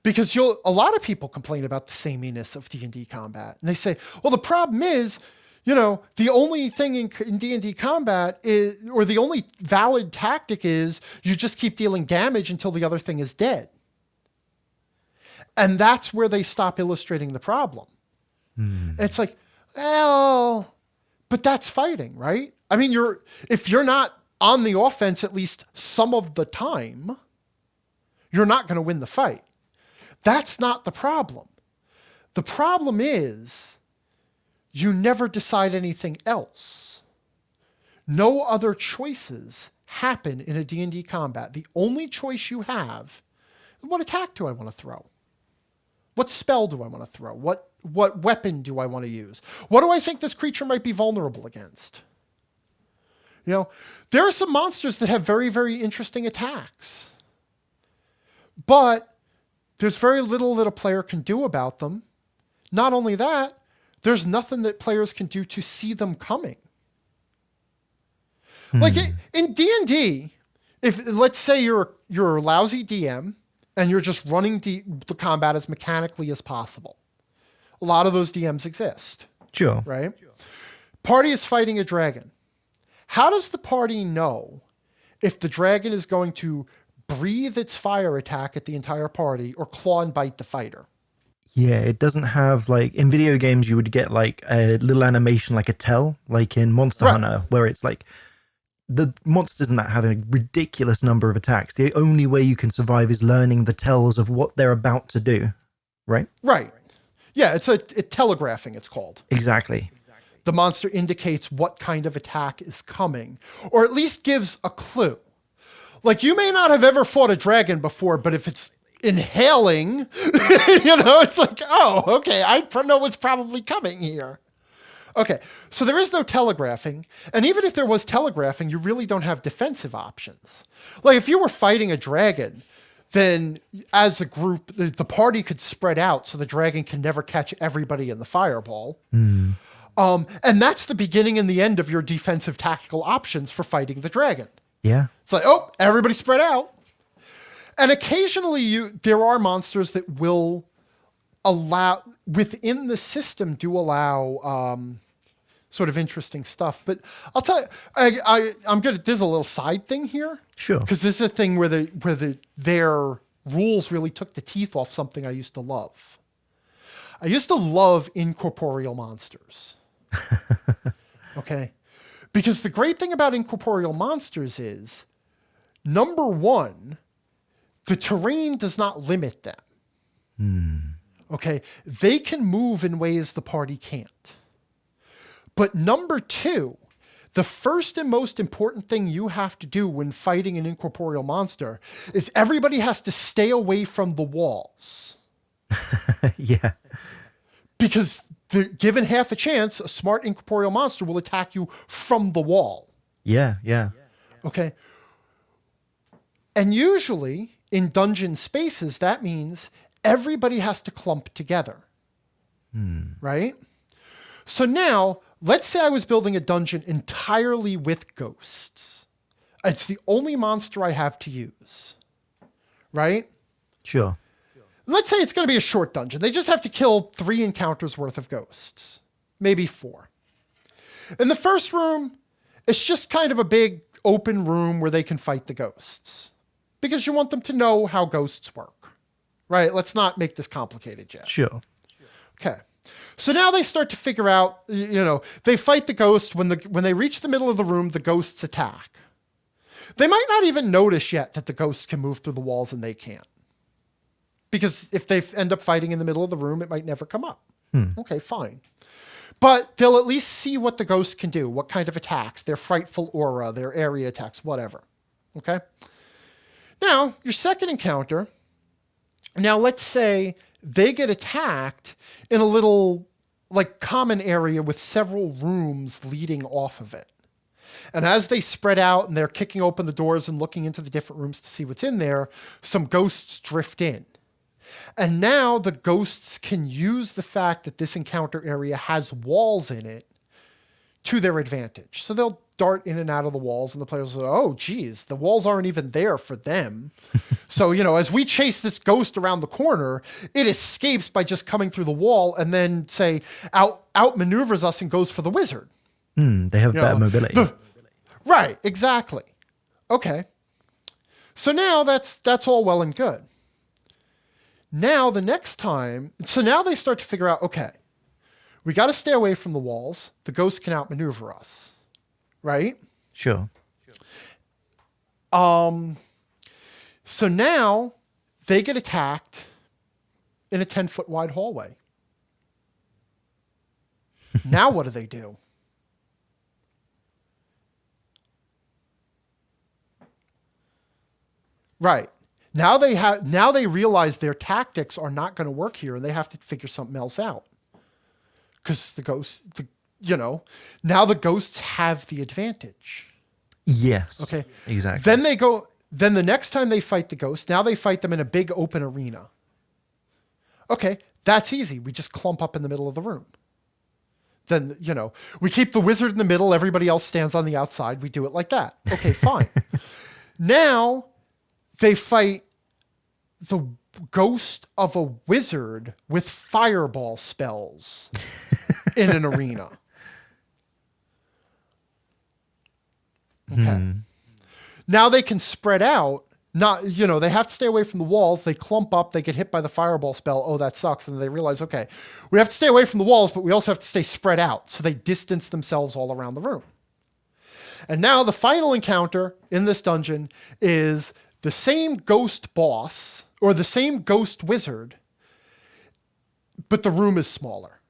because a lot of people complain about the sameness of D&D combat, and they say, well, the problem is, the only thing in D&D combat is, or the only valid tactic is, you just keep dealing damage until the other thing is dead. And that's where they stop illustrating the problem. And it's like, well, but that's fighting, right? If you're not on the offense at least some of the time, you're not going to win the fight. That's not the problem. The problem is you never decide anything else. No other choices happen in a D&D combat. The only choice you have, what attack do I want to throw? What spell do I want to throw? What weapon do I want to use? What do I think this creature might be vulnerable against? There are some monsters that have very, very interesting attacks. But there's very little that a player can do about them. Not only that, there's nothing that players can do to see them coming. Like in D&D, if let's say you're a lousy DM and you're just running the combat as mechanically as possible. A lot of those DMs exist. Sure. Right? Party is fighting a dragon. How does the party know if the dragon is going to breathe its fire attack at the entire party or claw and bite the fighter? Yeah, it doesn't have, like, in video games, you would get, like, a little animation, like a tell, like in Monster Hunter, where it's like, the monsters in that have a ridiculous number of attacks. The only way you can survive is learning the tells of what they're about to do, right? Right. Yeah, it's telegraphing, it's called. Exactly. The monster indicates what kind of attack is coming, or at least gives a clue. Like, you may not have ever fought a dragon before, but if it's inhaling, it's like, oh, okay, I know what's probably coming here. Okay, so there is no telegraphing, and even if there was telegraphing, you really don't have defensive options. Like, if you were fighting a dragon, then as a group, the party could spread out so the dragon can never catch everybody in the fireball. And that's the beginning and the end of your defensive tactical options for fighting the dragon. Yeah. It's like, oh, everybody spread out. And occasionally there are monsters that will allow, within the system, do allow sort of interesting stuff. But I'll tell you, I'm going to, there's a little side thing here. Sure. Because this is a thing where their rules really took the teeth off something I used to love. I used to love incorporeal monsters. Okay? Because the great thing about incorporeal monsters is, number one, the terrain does not limit them. Okay? They can move in ways the party can't. But number two, the first and most important thing you have to do when fighting an incorporeal monster is everybody has to stay away from the walls. Yeah. Because given half a chance, a smart incorporeal monster will attack you from the wall. Yeah, yeah. Okay? And usually, in dungeon spaces, that means everybody has to clump together. Right? So now, let's say I was building a dungeon entirely with ghosts. It's the only monster I have to use. Right? Sure. Let's say it's going to be a short dungeon. They just have to kill 3 encounters worth of ghosts. Maybe 4. In the first room, it's just kind of a big open room where they can fight the ghosts. Because you want them to know how ghosts work. Right? Let's not make this complicated yet. Sure. Okay. So now they start to figure out, they fight the ghost. When they reach the middle of the room, the ghosts attack. They might not even notice yet that the ghosts can move through the walls and they can't. Because if they end up fighting in the middle of the room, it might never come up. Okay, fine. But they'll at least see what the ghosts can do, what kind of attacks, their frightful aura, their area attacks, whatever. Okay? Now, your second encounter, now let's say they get attacked in a little, like, common area with several rooms leading off of it. And as they spread out and they're kicking open the doors and looking into the different rooms to see what's in there, some ghosts drift in. And now the ghosts can use the fact that this encounter area has walls in it to their advantage. So they'll dart in and out of the walls, and the players will say, oh, geez, the walls aren't even there for them. So, as we chase this ghost around the corner, it escapes by just coming through the wall and then, say, outmaneuvers us and goes for the wizard. They have better mobility. Right, exactly. Okay. So now that's all well and good. Now the next time, so now they start to figure out, okay, we got to stay away from the walls. The ghosts can outmaneuver us, right? Sure. So now they get attacked in a 10-foot wide hallway. Now what do? Right. Now they realize their tactics are not going to work here, and they have to figure something else out. Because the ghosts, now the ghosts have the advantage. Yes. Okay. Exactly. Then the next time they fight the ghost, now they fight them in a big open arena. Okay, that's easy. We just clump up in the middle of the room. Then, we keep the wizard in the middle. Everybody else stands on the outside. We do it like that. Okay, fine. Now they fight the ghost of a wizard with fireball spells in an arena. Okay. Now they can spread out. They have to stay away from the walls. They clump up. They get hit by the fireball spell. Oh, that sucks. And they realize, okay, we have to stay away from the walls, but we also have to stay spread out. So they distance themselves all around the room. And now the final encounter in this dungeon is the same ghost boss or the same ghost wizard, but the room is smaller.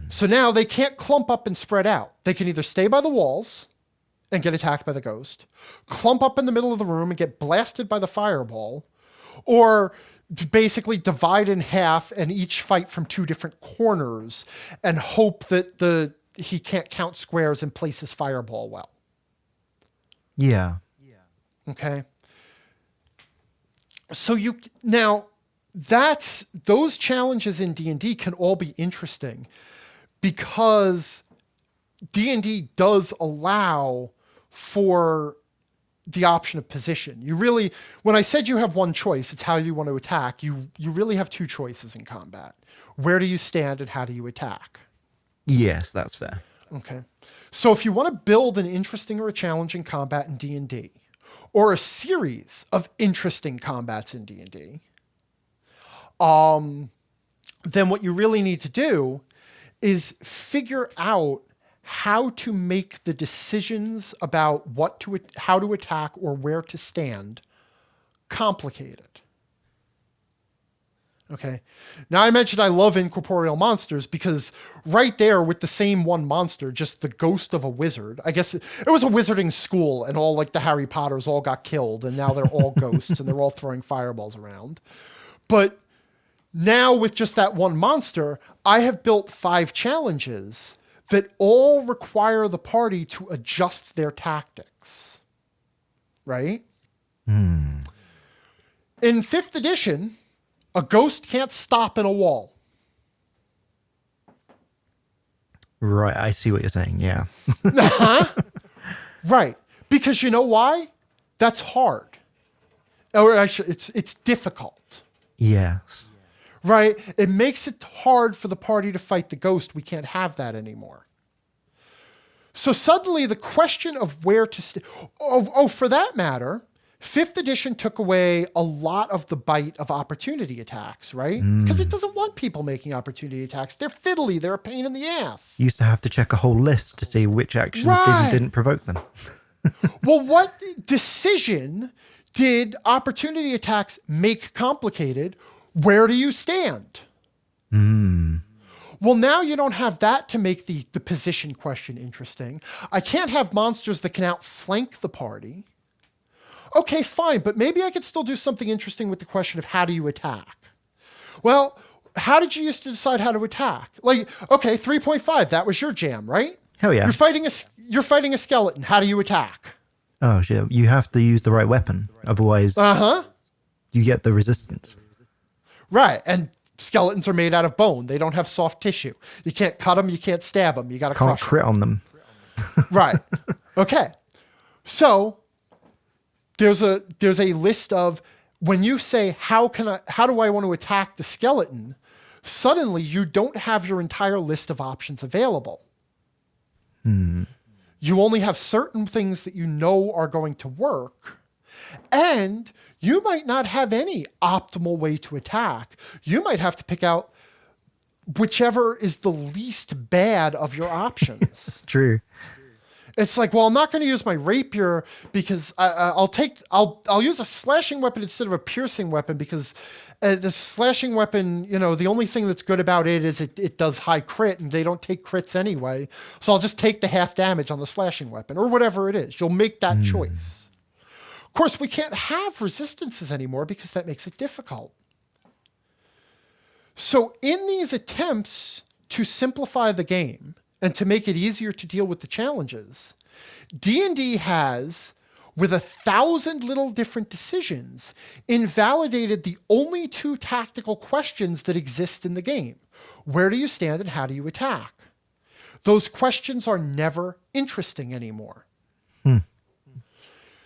So now they can't clump up and spread out. They can either stay by the walls and get attacked by the ghost, clump up in the middle of the room and get blasted by the fireball, or basically divide in half and each fight from two different corners and hope that he can't count squares and place his fireball well. Yeah. Okay. So those challenges in D&D can all be interesting because D&D does allow for the option of position. When I said you have one choice, it's how you want to attack. You really have two choices in combat. Where do you stand and how do you attack? Yes, that's fair. Okay. So if you want to build an interesting or a challenging combat in D&D, or a series of interesting combats in D&D, then what you really need to do is figure out how to make the decisions about how to attack or where to stand complicated. Okay. Now I mentioned I love incorporeal monsters because right there with the same one monster, just the ghost of a wizard. I guess it was a wizarding school and all like the Harry Potters all got killed and now they're all ghosts and they're all throwing fireballs around. But now with just that one monster, I have built 5 challenges that all require the party to adjust their tactics. Right? In 5th edition, a ghost can't stop in a wall. Right, I see what you're saying, yeah. Right. Because you know why? That's hard. Or actually, it's difficult. Yes. Right? It makes it hard for the party to fight the ghost. We can't have that anymore. So suddenly the question of where to for that matter, 5th edition took away a lot of the bite of opportunity attacks, right? Because it doesn't want people making opportunity attacks. They're fiddly. They're a pain in the ass. You used to have to check a whole list to see which actions did and didn't provoke them. Well, what decision did opportunity attacks make complicated? Where do you stand? Well, now you don't have that to make the position question interesting. I can't have monsters that can outflank the party. Okay, fine, but maybe I could still do something interesting with the question of how do you attack? Well, how did you used to decide how to attack? Like, okay, 3.5, that was your jam, right? Hell yeah. You're fighting a skeleton. How do you attack? Oh shit, you have to use the right weapon. Otherwise, you get the resistance. Right, and skeletons are made out of bone. They don't have soft tissue. You can't cut them, you can't stab them. You got to crush them. Can't crit on them. Right. Okay. So there's a list of when you say how do I want to attack the skeleton, suddenly you don't have your entire list of options available. You only have certain things that you know are going to work, and you might not have any optimal way to attack. You might have to pick out whichever is the least bad of your options. True. It's like, well, I'm not going to use my rapier because I'll use a slashing weapon instead of a piercing weapon because the slashing weapon, the only thing that's good about it is it does high crit and they don't take crits anyway. So I'll just take the half damage on the slashing weapon or whatever it is. You'll make that choice. Of course, we can't have resistances anymore because that makes it difficult. So in these attempts to simplify the game and to make it easier to deal with the challenges, D&D has, with 1,000 little different decisions, invalidated the only 2 tactical questions that exist in the game. Where do you stand and how do you attack? Those questions are never interesting anymore.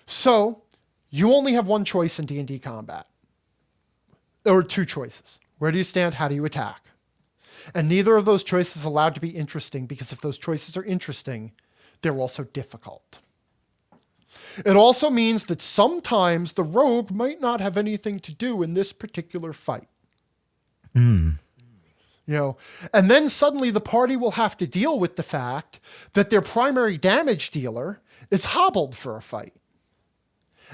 So you only have one choice in D&D combat. Or 2 choices. Where do you stand? How do you attack? And neither of those choices is allowed to be interesting, because if those choices are interesting, they're also difficult. It also means that sometimes the rogue might not have anything to do in this particular fight. You know, and then suddenly the party will have to deal with the fact that their primary damage dealer is hobbled for a fight.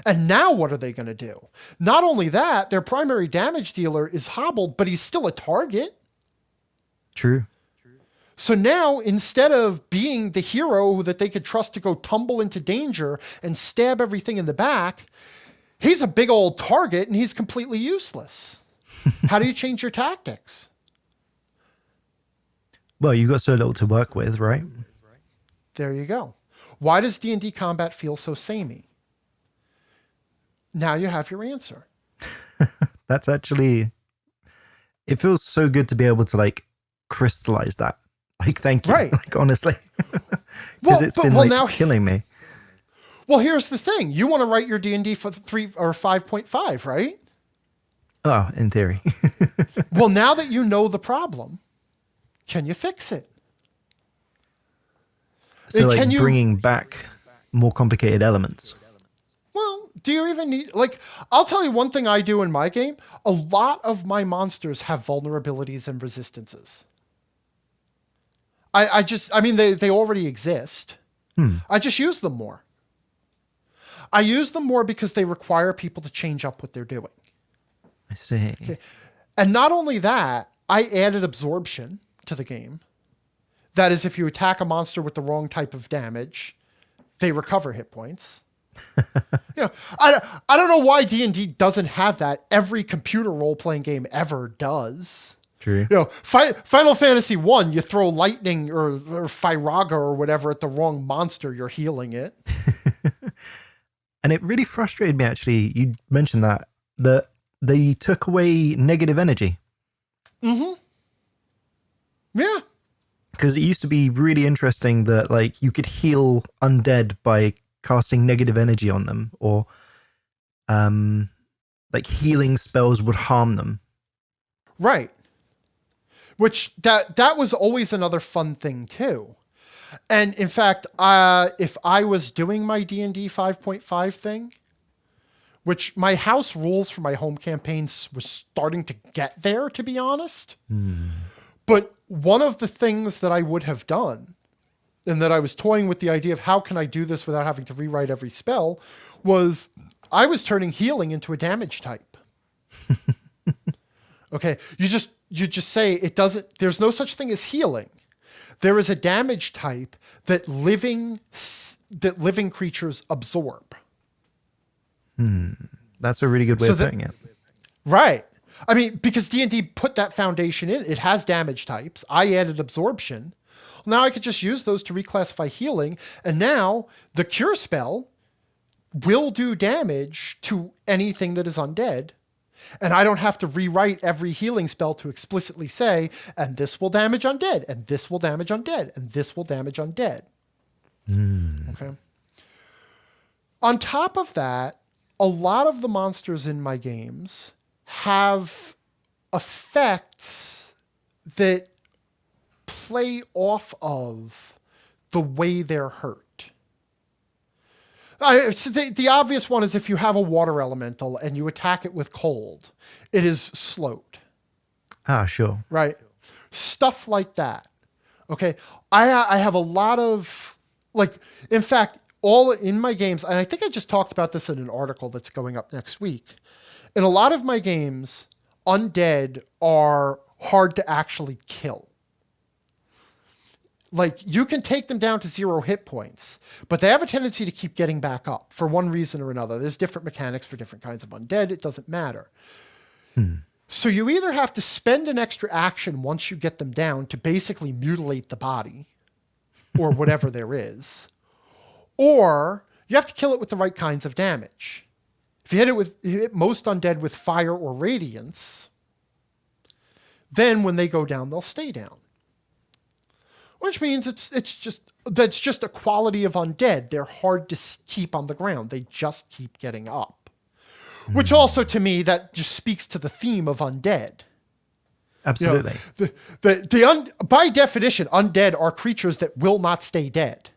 And now what are they going to do? Not only that, their primary damage dealer is hobbled, but he's still a target. True. So now, instead of being the hero that they could trust to go tumble into danger and stab everything in the back, he's a big old target and he's completely useless. How do you change your tactics? Well, you've got so little to work with, right? There you go. Why does D&D combat feel so samey? Now you have your answer. That's actually, it feels so good to be able to like crystallize that. Like, thank you. Right. Like, honestly. Because it's been now killing me. Well, here's the thing. You want to write your D&D for 3 or 5.5, right? Oh, in theory. Well, now that you know the problem, can you fix it? So like bringing back more complicated elements. Well, do you even need, like, I'll tell you one thing I do in my game. A lot of my monsters have vulnerabilities and resistances. I mean, they already exist. I just use them more. I use them more because they require people to change up what they're doing. I see. Okay. And not only that, I added absorption to the game. That is, if you attack a monster with the wrong type of damage, they recover hit points. You know, I don't know why D&D doesn't have that. Every computer role-playing game ever does. True. You know, Final Fantasy 1, you throw lightning or Firaga or whatever at the wrong monster, you're healing it. And it really frustrated me, actually. You mentioned that they took away negative energy. Mm-hmm. Yeah. Because it used to be really interesting that like you could heal undead by casting negative energy on them, or like healing spells would harm them. Right. Which that was always another fun thing too. And in fact, if I was doing my D&D 5.5 thing, which my house rules for my home campaigns was starting to get there, to be honest. But one of the things that I would have done, and that I was toying with the idea of how can I do this without having to rewrite every spell, was I was turning healing into a damage type. Okay, you just say it doesn't. There's no such thing as healing. There is a damage type that living creatures absorb. That's a really good way of putting it. Right. I mean, because D&D put that foundation in. It has damage types. I added absorption. Now I could just use those to reclassify healing. And now the cure spell will do damage to anything that is undead. And I don't have to rewrite every healing spell to explicitly say, and this will damage undead, and this will damage undead, and this will damage undead. Okay. On top of that, a lot of the monsters in my games have effects that play off of the way they're hurt. So the obvious one is if you have a water elemental and you attack it with cold, it is slowed. Ah, sure. Right? Stuff like that. Okay. I have a lot of, like, in fact, all in my games, and I think I just talked about this in an article that's going up next week. In a lot of my games, undead are hard to actually kill. Like, you can take them down to 0 hit points, but they have a tendency to keep getting back up for one reason or another. There's different mechanics for different kinds of undead. It doesn't matter. So you either have to spend an extra action once you get them down to basically mutilate the body, or whatever there is, or you have to kill it with the right kinds of damage. If you hit most undead with fire or radiance, then when they go down, they'll stay down. Which means that's just a quality of undead. They're hard to keep on the ground. They just keep getting up. Which also, to me, that just speaks to the theme of undead. Absolutely. By definition, undead are creatures that will not stay dead.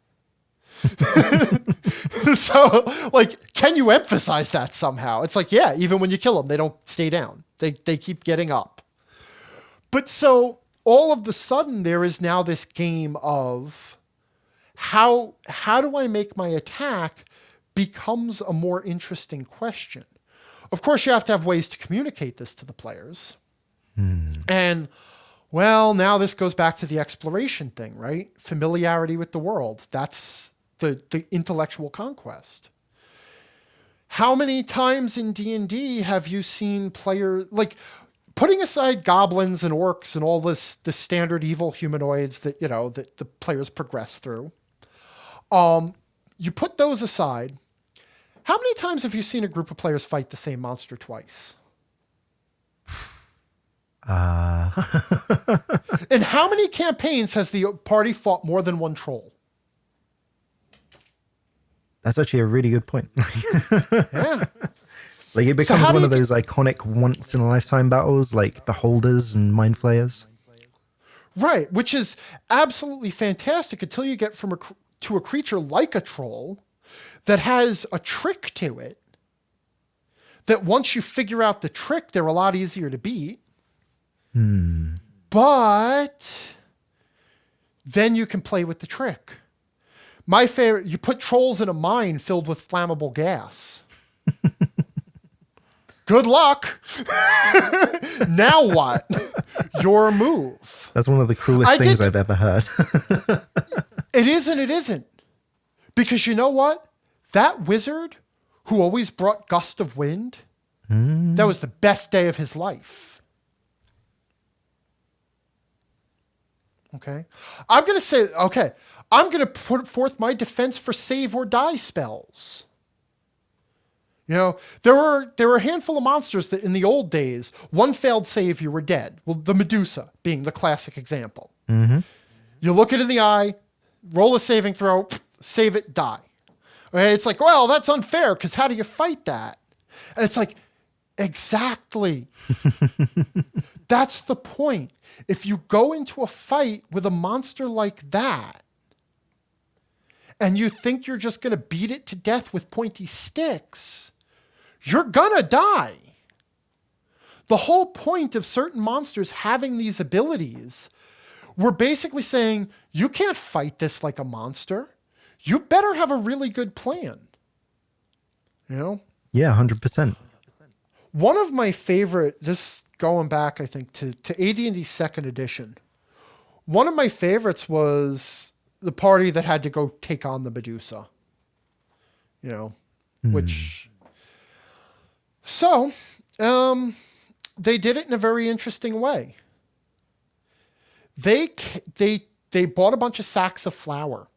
So, like, can you emphasize that somehow? It's like, yeah, even when you kill them, they don't stay down. They keep getting up. But so all of the sudden, there is now this game of how do I make my attack becomes a more interesting question. Of course, you have to have ways to communicate this to the players. And, well, now this goes back to the exploration thing, right? Familiarity with the world. That's the intellectual conquest. How many times in D&D have you seen players, like, putting aside goblins and orcs and all the standard evil humanoids that, that the players progress through, you put those aside, how many times have you seen a group of players fight the same monster twice? In how many campaigns has the party fought more than one troll? That's actually a really good point. Yeah. Like, it becomes one of those iconic once-in-a-lifetime battles, like Beholders and Mind Flayers. Right, which is absolutely fantastic until you get to a creature like a troll that has a trick to it, that once you figure out the trick, they're a lot easier to beat. But then you can play with the trick. My favorite, you put trolls in a mine filled with flammable gas. Good luck. Now what? Your move. That's one of the coolest things I've ever heard. It is and it isn't. Because you know what? That wizard who always brought gust of wind, that was the best day of his life. Okay. I'm going to put forth my defense for save or die spells. There were a handful of monsters that in the old days, one failed save, you were dead. Well, the Medusa being the classic example. You look it in the eye, roll a saving throw, save it, die. Okay? It's like, well, that's unfair because how do you fight that? And it's like, exactly. That's the point. If you go into a fight with a monster like that, and you think you're just going to beat it to death with pointy sticks, you're going to die. The whole point of certain monsters having these abilities, we're basically saying, you can't fight this like a monster. You better have a really good plan. Yeah, 100%. One of my favorite, this going back, I think, to AD&D 2nd edition, one of my favorites was the party that had to go take on the Medusa. Which... So, they did it in a very interesting way. They bought a bunch of sacks of flour.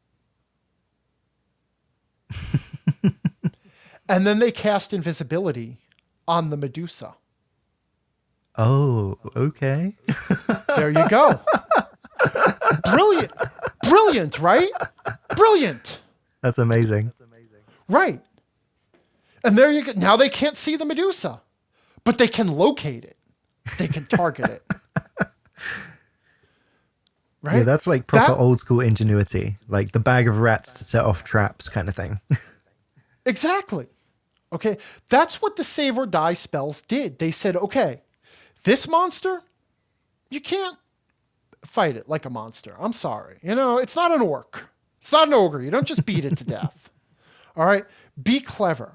And then they cast invisibility on the Medusa. Oh, okay. There you go. Brilliant, right? Brilliant. That's amazing. Right. And there you go. Now they can't see the Medusa, but they can locate it. They can target it. Right? Yeah, that's like proper old school ingenuity, like the bag of rats to set off traps kind of thing. Exactly. Okay. That's what the save or die spells did. They said, okay, this monster, you can't fight it like a monster. I'm sorry. It's not an orc. It's not an ogre. You don't just beat it to death. All right. Be clever.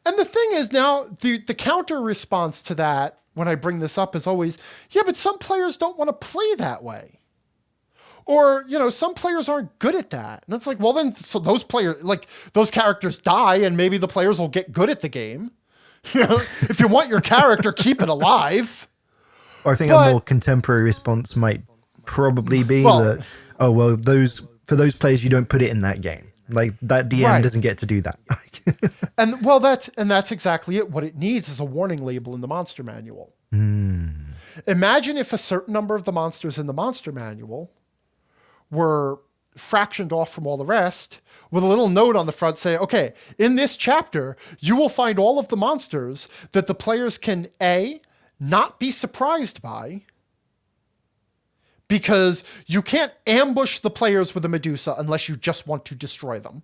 And the thing is now, the counter response to that, when I bring this up, is always, yeah, but some players don't want to play that way. Or, some players aren't good at that. And it's like, well, then, so those players, like, those characters die, and maybe the players will get good at the game. If you want your character, keep it alive. Or I think a more contemporary response might probably be that, those for those players, you don't put it in that game. Like that DM doesn't get to do that. And well, that's exactly it. What it needs is a warning label in the monster manual. Imagine if a certain number of the monsters in the monster manual were fractioned off from all the rest with a little note on the front saying, okay, in this chapter, you will find all of the monsters that the players can A, not be surprised by, because you can't ambush the players with a Medusa unless you just want to destroy them.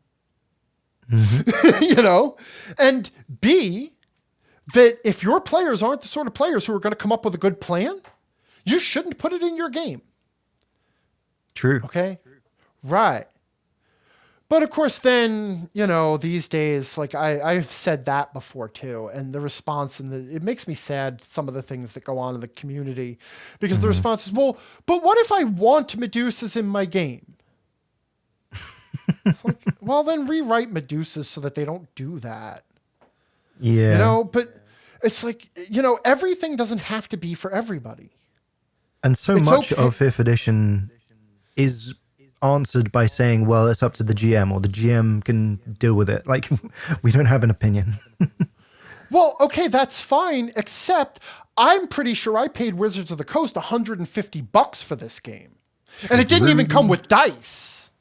You know? And B, that if your players aren't the sort of players who are going to come up with a good plan, you shouldn't put it in your game. True. Okay? Right. But of course, then, you know, these days, like I've said that before too, and the response it makes me sad, some of the things that go on in the community, because the response is, well, but what if I want Medusas in my game? It's like, well, then rewrite Medusas so that they don't do that. Yeah. You know, but it's like, you know, everything doesn't have to be for everybody. And so It's much okay. of 5th edition is answered by saying, well, it's up to the GM, or the GM can deal with it. Like, we don't have an opinion. Well, okay, that's fine, except I'm pretty sure I paid Wizards of the Coast $150 for this game. And it didn't even come with dice.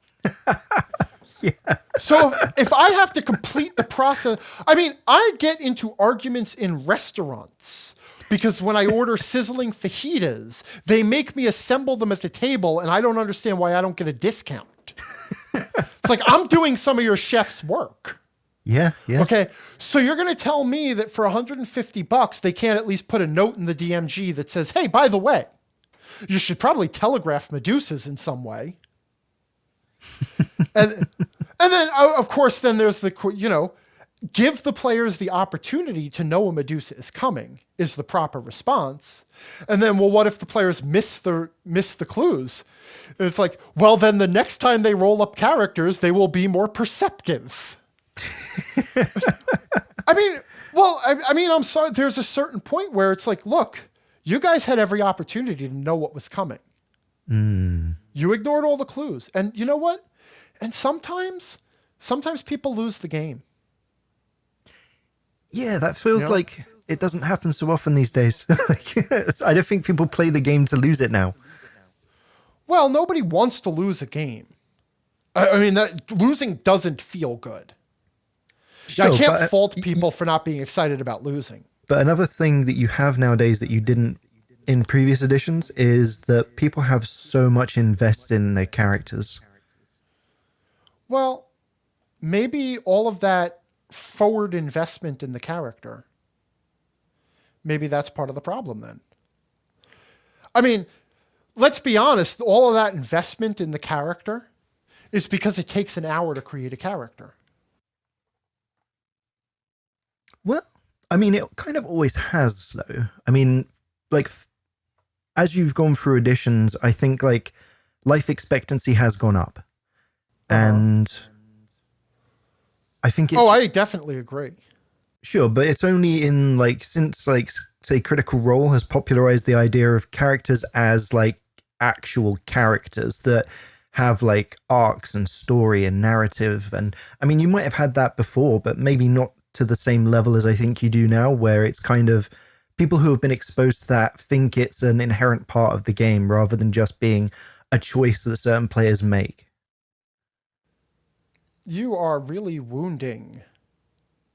Yeah. So if I have to complete the process, I mean, I get into arguments in restaurants because when I order sizzling fajitas, they make me assemble them at the table, and I don't understand why I don't get a discount. It's like, I'm doing some of your chef's work. Yeah. Okay, so you're going to tell me that for $150, they can't at least put a note in the DMG that says, hey, by the way, you should probably telegraph Medusas in some way. And then, of course, then there's the, you know, give the players the opportunity to know a Medusa is coming is the proper response. And then, well, what if the players miss the clues? And it's like, well, then the next time they roll up characters, they will be more perceptive. I mean, I'm sorry. There's a certain point where it's like, look, you guys had every opportunity to know what was coming. You ignored all the clues. And you know what? And sometimes people lose the game. Yeah, that feels like it doesn't happen so often these days. I don't think people play the game to lose it now. Well, nobody wants to lose a game. I mean, losing doesn't feel good. Sure, I can't fault people for not being excited about losing. But another thing that you have nowadays that you didn't in previous editions is that people have so much invested in their characters. Well, maybe all of that forward investment in the character, maybe that's part of the problem then. I mean, let's be honest, all of that investment in the character is because it takes an hour to create a character. Well, I mean, it kind of always has, though. I mean, like, as you've gone through editions, I think, like, life expectancy has gone up. And I think it's... Oh, I definitely agree. Sure, but it's only in, like, since, like, say, Critical Role has popularized the idea of characters as, like, actual characters that have, like, arcs and story and narrative. And, I mean, you might have had that before, but maybe not to the same level as I think you do now, where it's kind of people who have been exposed to that think it's an inherent part of the game rather than just being a choice that certain players make. You are really wounding,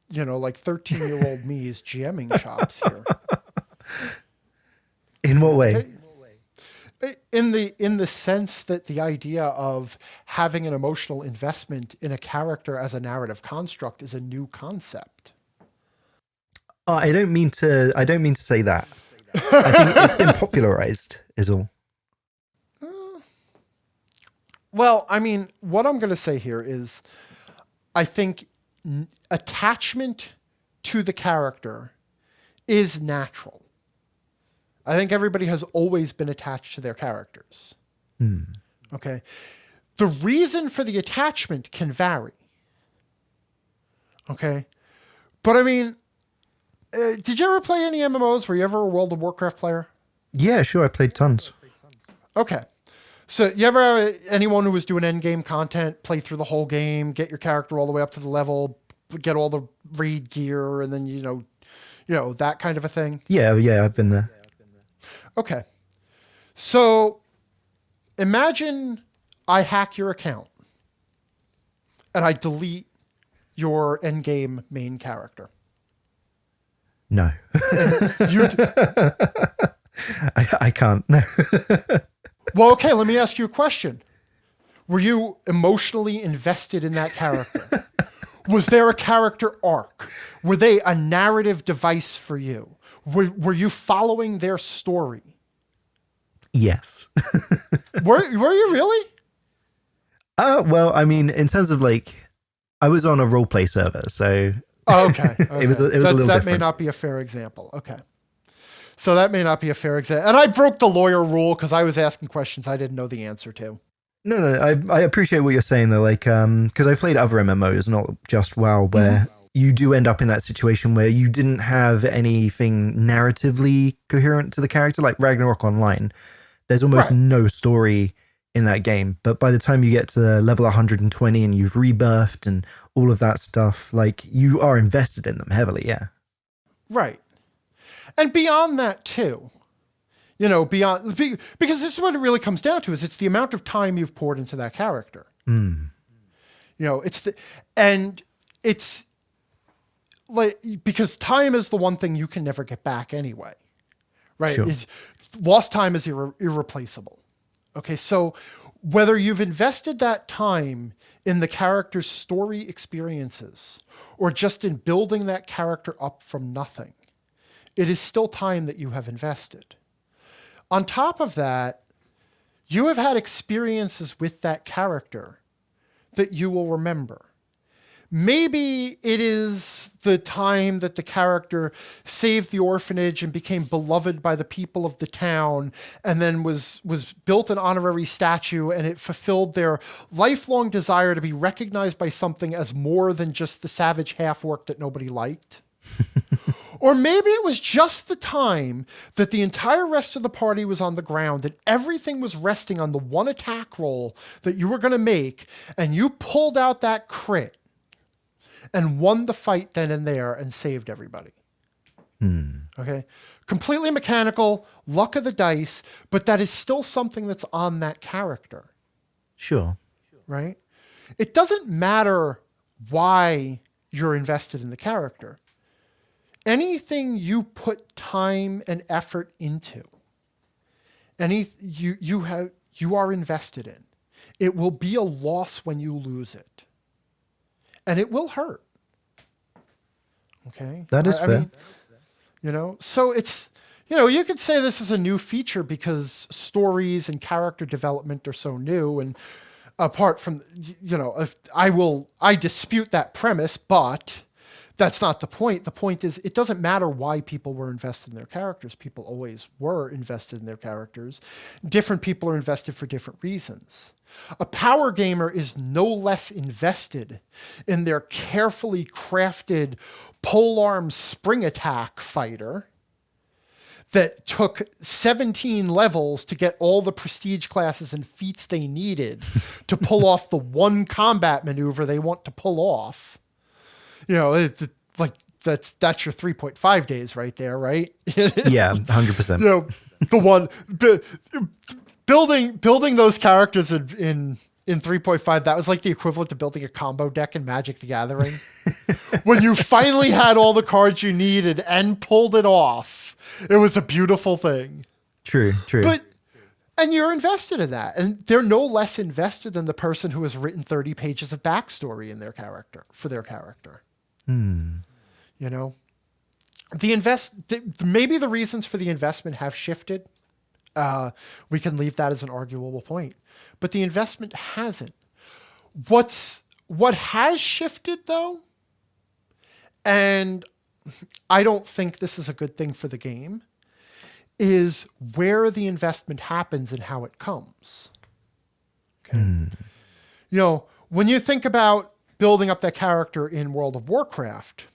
you know, like 13-year-old me's GMing chops here. In what way? In the sense that the idea of having an emotional investment in a character as a narrative construct is a new concept. I don't mean to say that. I think it's been popularized, is all. Well, I mean, what I'm going to say here is I think attachment to the character is natural. I think everybody has always been attached to their characters. Okay. The reason for the attachment can vary. Okay. But I mean, did you ever play any MMOs? Were you ever a World of Warcraft player? Yeah, sure. I played tons. Okay. So you ever anyone who was doing end game content play through the whole game, get your character all the way up to the level, get all the raid gear, and then that kind of a thing? Yeah, I've been there. Okay. So imagine I hack your account and I delete your end game main character. No. I can't. No. Well, okay, let me ask you a question. Were you emotionally invested in that character? Was there a character arc? Were they a narrative device for you? Were you following their story? Yes. Were you really? Well, I mean, in terms of I was on a roleplay server, so okay. it was a little that different. may not be a fair example. Okay. So that may not be a fair example. And I broke the lawyer rule because I was asking questions I didn't know the answer to. No, I appreciate what you're saying though, because I've played other MMOs, not just WoW, where you do end up in that situation where you didn't have anything narratively coherent to the character, like Ragnarok Online. There's almost no story in that game, but by the time you get to level 120 and you've rebirthed and all of that stuff, you are invested in them heavily, yeah. Right. And beyond that too, because this is what it really comes down to, is it's the amount of time you've poured into that character. It's because time is the one thing you can never get back anyway, right? Sure. Lost time is irreplaceable. Okay, so whether you've invested that time in the character's story experiences or just in building that character up from nothing, it is still time that you have invested. On top of that, you have had experiences with that character that you will remember. Maybe it is the time that the character saved the orphanage and became beloved by the people of the town, and then was built an honorary statue, and it fulfilled their lifelong desire to be recognized by something as more than just the savage half-orc that nobody liked. Or maybe it was just the time that the entire rest of the party was on the ground and everything was resting on the one attack roll that you were going to make, and you pulled out that crit and won the fight then and there and saved everybody. Okay? Completely mechanical, luck of the dice, but that is still something that's on that character. Sure. Right? It doesn't matter why you're invested in the character. Anything you put time and effort into, you are invested in. It will be a loss when you lose it. And it will hurt. Okay? That is fair. I mean, so it's, you could say this is a new feature because stories and character development are so new. And apart from, I dispute that premise, but that's not the point. The point is, it doesn't matter why people were invested in their characters. People always were invested in their characters. Different people are invested for different reasons. A power gamer is no less invested in their carefully crafted polearm spring attack fighter that took 17 levels to get all the prestige classes and feats they needed to pull off the one combat maneuver they want to pull off. That's your 3.5 days right there, right? Yeah, 100%. The one building those characters in 3.5, that was like the equivalent to building a combo deck in Magic the Gathering. When you finally had all the cards you needed and pulled it off, it was a beautiful thing. True. And you're invested in that. And they're no less invested than the person who has written 30 pages of backstory in their character, for their character. Maybe the reasons for the investment have shifted. We can leave that as an arguable point, but the investment hasn't. What has shifted though, and I don't think this is a good thing for the game, is where the investment happens and how it comes. Okay. When you think about building up that character in World of Warcraft,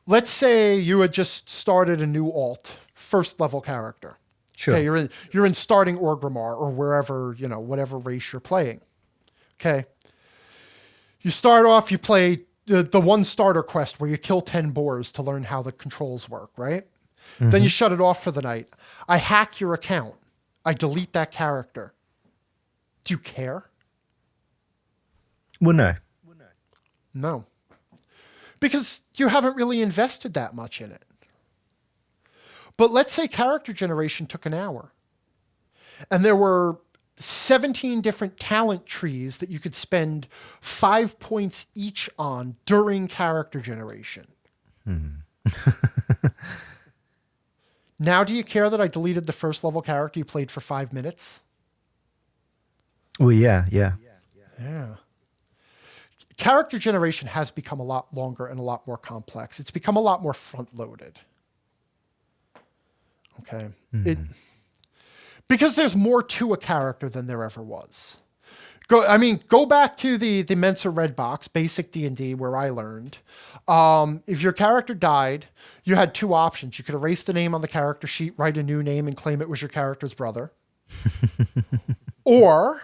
let's say you had just started a new alt, first level character. Sure. Okay, you're in starting Orgrimmar or wherever, whatever race you're playing. Okay. You start off, you play the one starter quest where you kill 10 boars to learn how the controls work, right? Mm-hmm. Then you shut it off for the night. I hack your account. I delete that character. Do you care? Well, no. No. Because you haven't really invested that much in it. But let's say character generation took an hour. And there were 17 different talent trees that you could spend 5 points each on during character generation. Now, do you care that I deleted the first level character you played for 5 minutes? Well, yeah. Character generation has become a lot longer and a lot more complex. It's become a lot more front-loaded. Okay. Because there's more to a character than there ever was. Go back to the Mensa Red Box, basic D&D, where I learned. If your character died, you had 2 options. You could erase the name on the character sheet, write a new name, and claim it was your character's brother. Or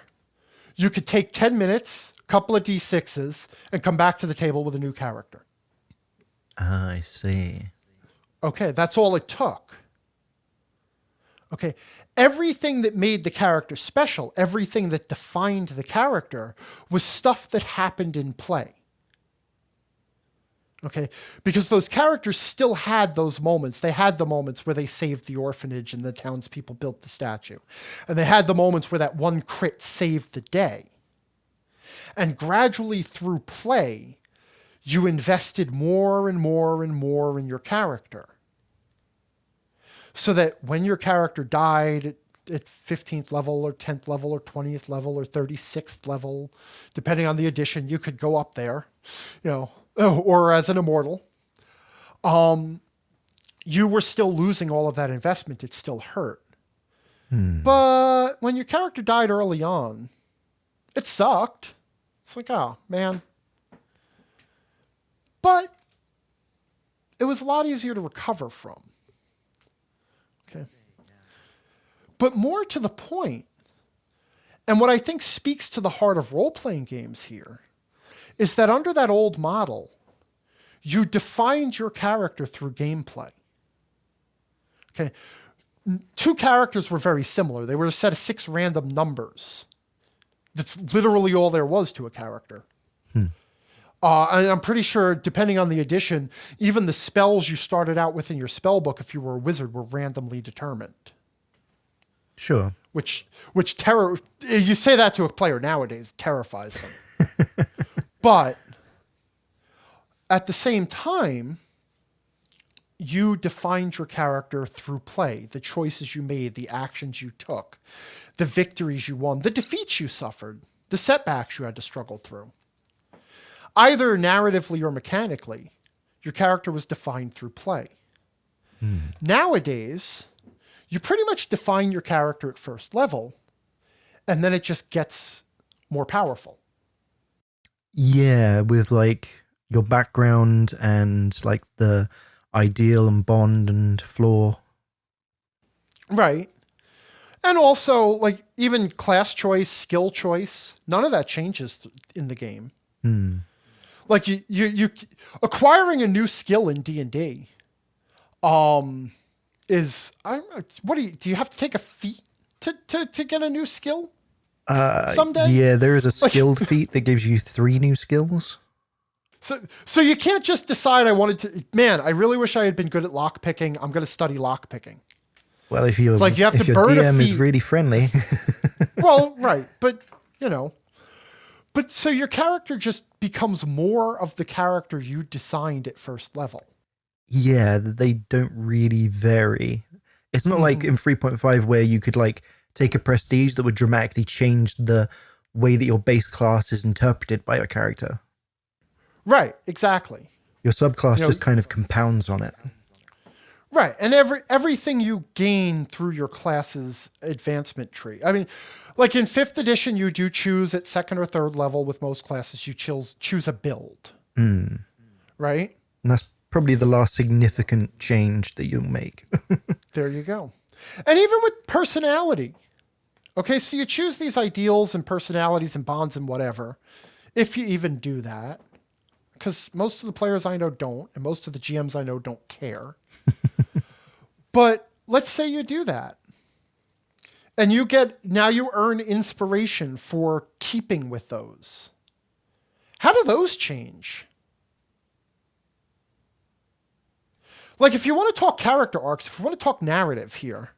you could take 10 minutes, a couple of D6s, and come back to the table with a new character. I see. Okay, that's all it took. Okay, everything that made the character special, everything that defined the character, was stuff that happened in play. Okay, because those characters still had those moments. They had the moments where they saved the orphanage and the townspeople built the statue. And they had the moments where that one crit saved the day. And gradually through play, you invested more and more and more in your character. So that when your character died at 15th level or 10th level or 20th level or 36th level, depending on the edition, you could go up there, or as an immortal, you were still losing all of that investment. It still hurt. But when your character died early on, it sucked. It's like, oh, man. But it was a lot easier to recover from. Okay. But more to the point, and what I think speaks to the heart of role-playing games here, is that under that old model, you defined your character through gameplay. Okay. 2 characters were very similar. They were a set of 6 random numbers. That's literally all there was to a character. And I'm pretty sure, depending on the edition, even the spells you started out with in your spell book, if you were a wizard, were randomly determined. Sure. Which you say that to a player nowadays, it terrifies them. But at the same time, you defined your character through play, the choices you made, the actions you took, the victories you won, the defeats you suffered, the setbacks you had to struggle through. Either narratively or mechanically, your character was defined through play. Nowadays, you pretty much define your character at first level, and then it just gets more powerful. Yeah, with like your background and like the ideal and bond and flaw. Right. And also, like, even class choice, skill choice, none of that changes in the game. Like, you acquiring a new skill in D&D is, do you have to take a feat to get a new skill someday? Yeah, there is a skilled feat that gives you 3 new skills. So you can't just decide I really wish I had been good at lockpicking. I'm going to study lockpicking. Well, if you have to burn DM a feat. is really friendly. Well, right. But, But so your character just becomes more of the character you designed at first level. Yeah, they don't really vary. It's not like in 3.5 where you could like take a prestige that would dramatically change the way that your base class is interpreted by your character. Right, exactly. Your subclass just kind of compounds on it. Right, and everything you gain through your class's advancement tree. I mean, like in 5th edition, you do choose at 2nd or 3rd level with most classes, you choose a build. Right? And that's probably the last significant change that you'll make. There you go. And even with personality. Okay, so you choose these ideals and personalities and bonds and whatever, if you even do that. Because most of the players I know don't, and most of the GMs I know don't care. But let's say you do that. And now you earn inspiration for keeping with those. How do those change? Like, if you want to talk character arcs, if you want to talk narrative here,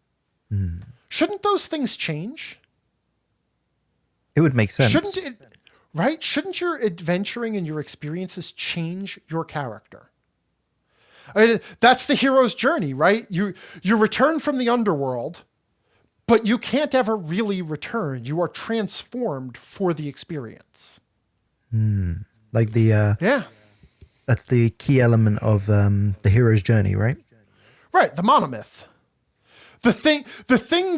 shouldn't those things change? It would make sense. Shouldn't it, right? Shouldn't your adventuring and your experiences change your character? I mean, that's the hero's journey, right? You return from the underworld, but you can't ever really return. You are transformed for the experience. Like the that's the key element of the hero's journey, right? Right, the monomyth. The thing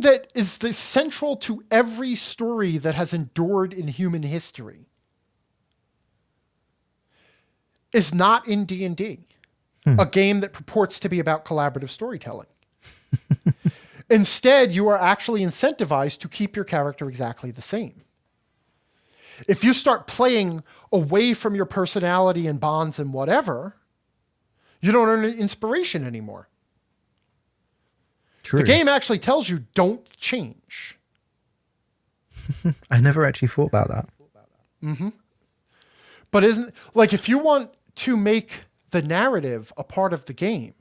that is the central to every story that has endured in human history is not in D&D, a game that purports to be about collaborative storytelling. Instead, you are actually incentivized to keep your character exactly the same. If you start playing away from your personality and bonds and whatever, you don't earn inspiration anymore. True. The game actually tells you don't change. I never actually thought about that. But if you want to make the narrative a part of the game,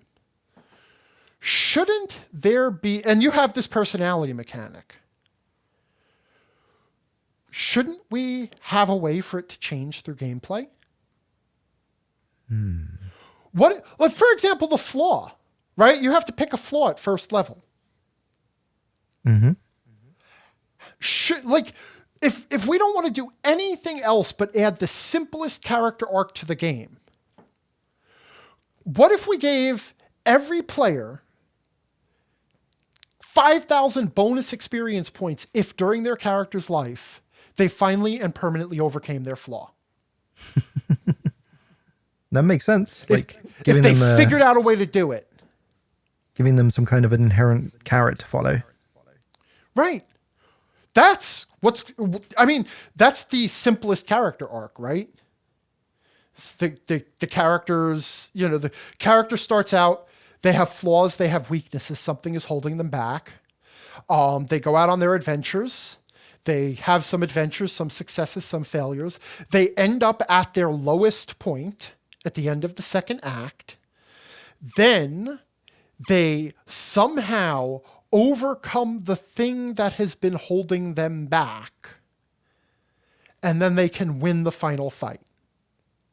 shouldn't there be, and you have this personality mechanic, shouldn't we have a way for it to change through gameplay? Like, for example, the flaw, right? You have to pick a flaw at first level. If we don't want to do anything else but add the simplest character arc to the game, what if we gave every player 5,000 bonus experience points if during their character's life they finally and permanently overcame their flaw? That makes sense. If they figured out a way to do it. Giving them some kind of an inherent carrot to follow. Right. That's the simplest character arc, right? The characters, the character starts out, they have flaws, they have weaknesses, something is holding them back. They go out on their adventures. They have some adventures, some successes, some failures. They end up at their lowest point at the end of the second act. Then they somehow overcome the thing that has been holding them back. And then they can win the final fight.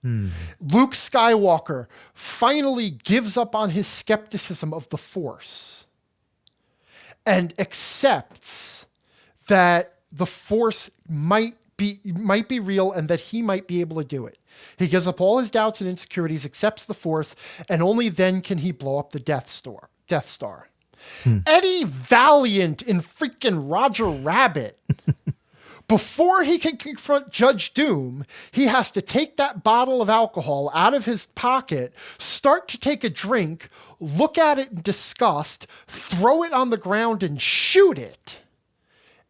Luke Skywalker finally gives up on his skepticism of the Force and accepts that the Force might be real and that he might be able to do it. He gives up all his doubts and insecurities, accepts the Force, and only then can he blow up the Death Star. Eddie Valiant in freaking Roger Rabbit. Before he can confront Judge Doom, he has to take that bottle of alcohol out of his pocket, start to take a drink, look at it in disgust, throw it on the ground and shoot it.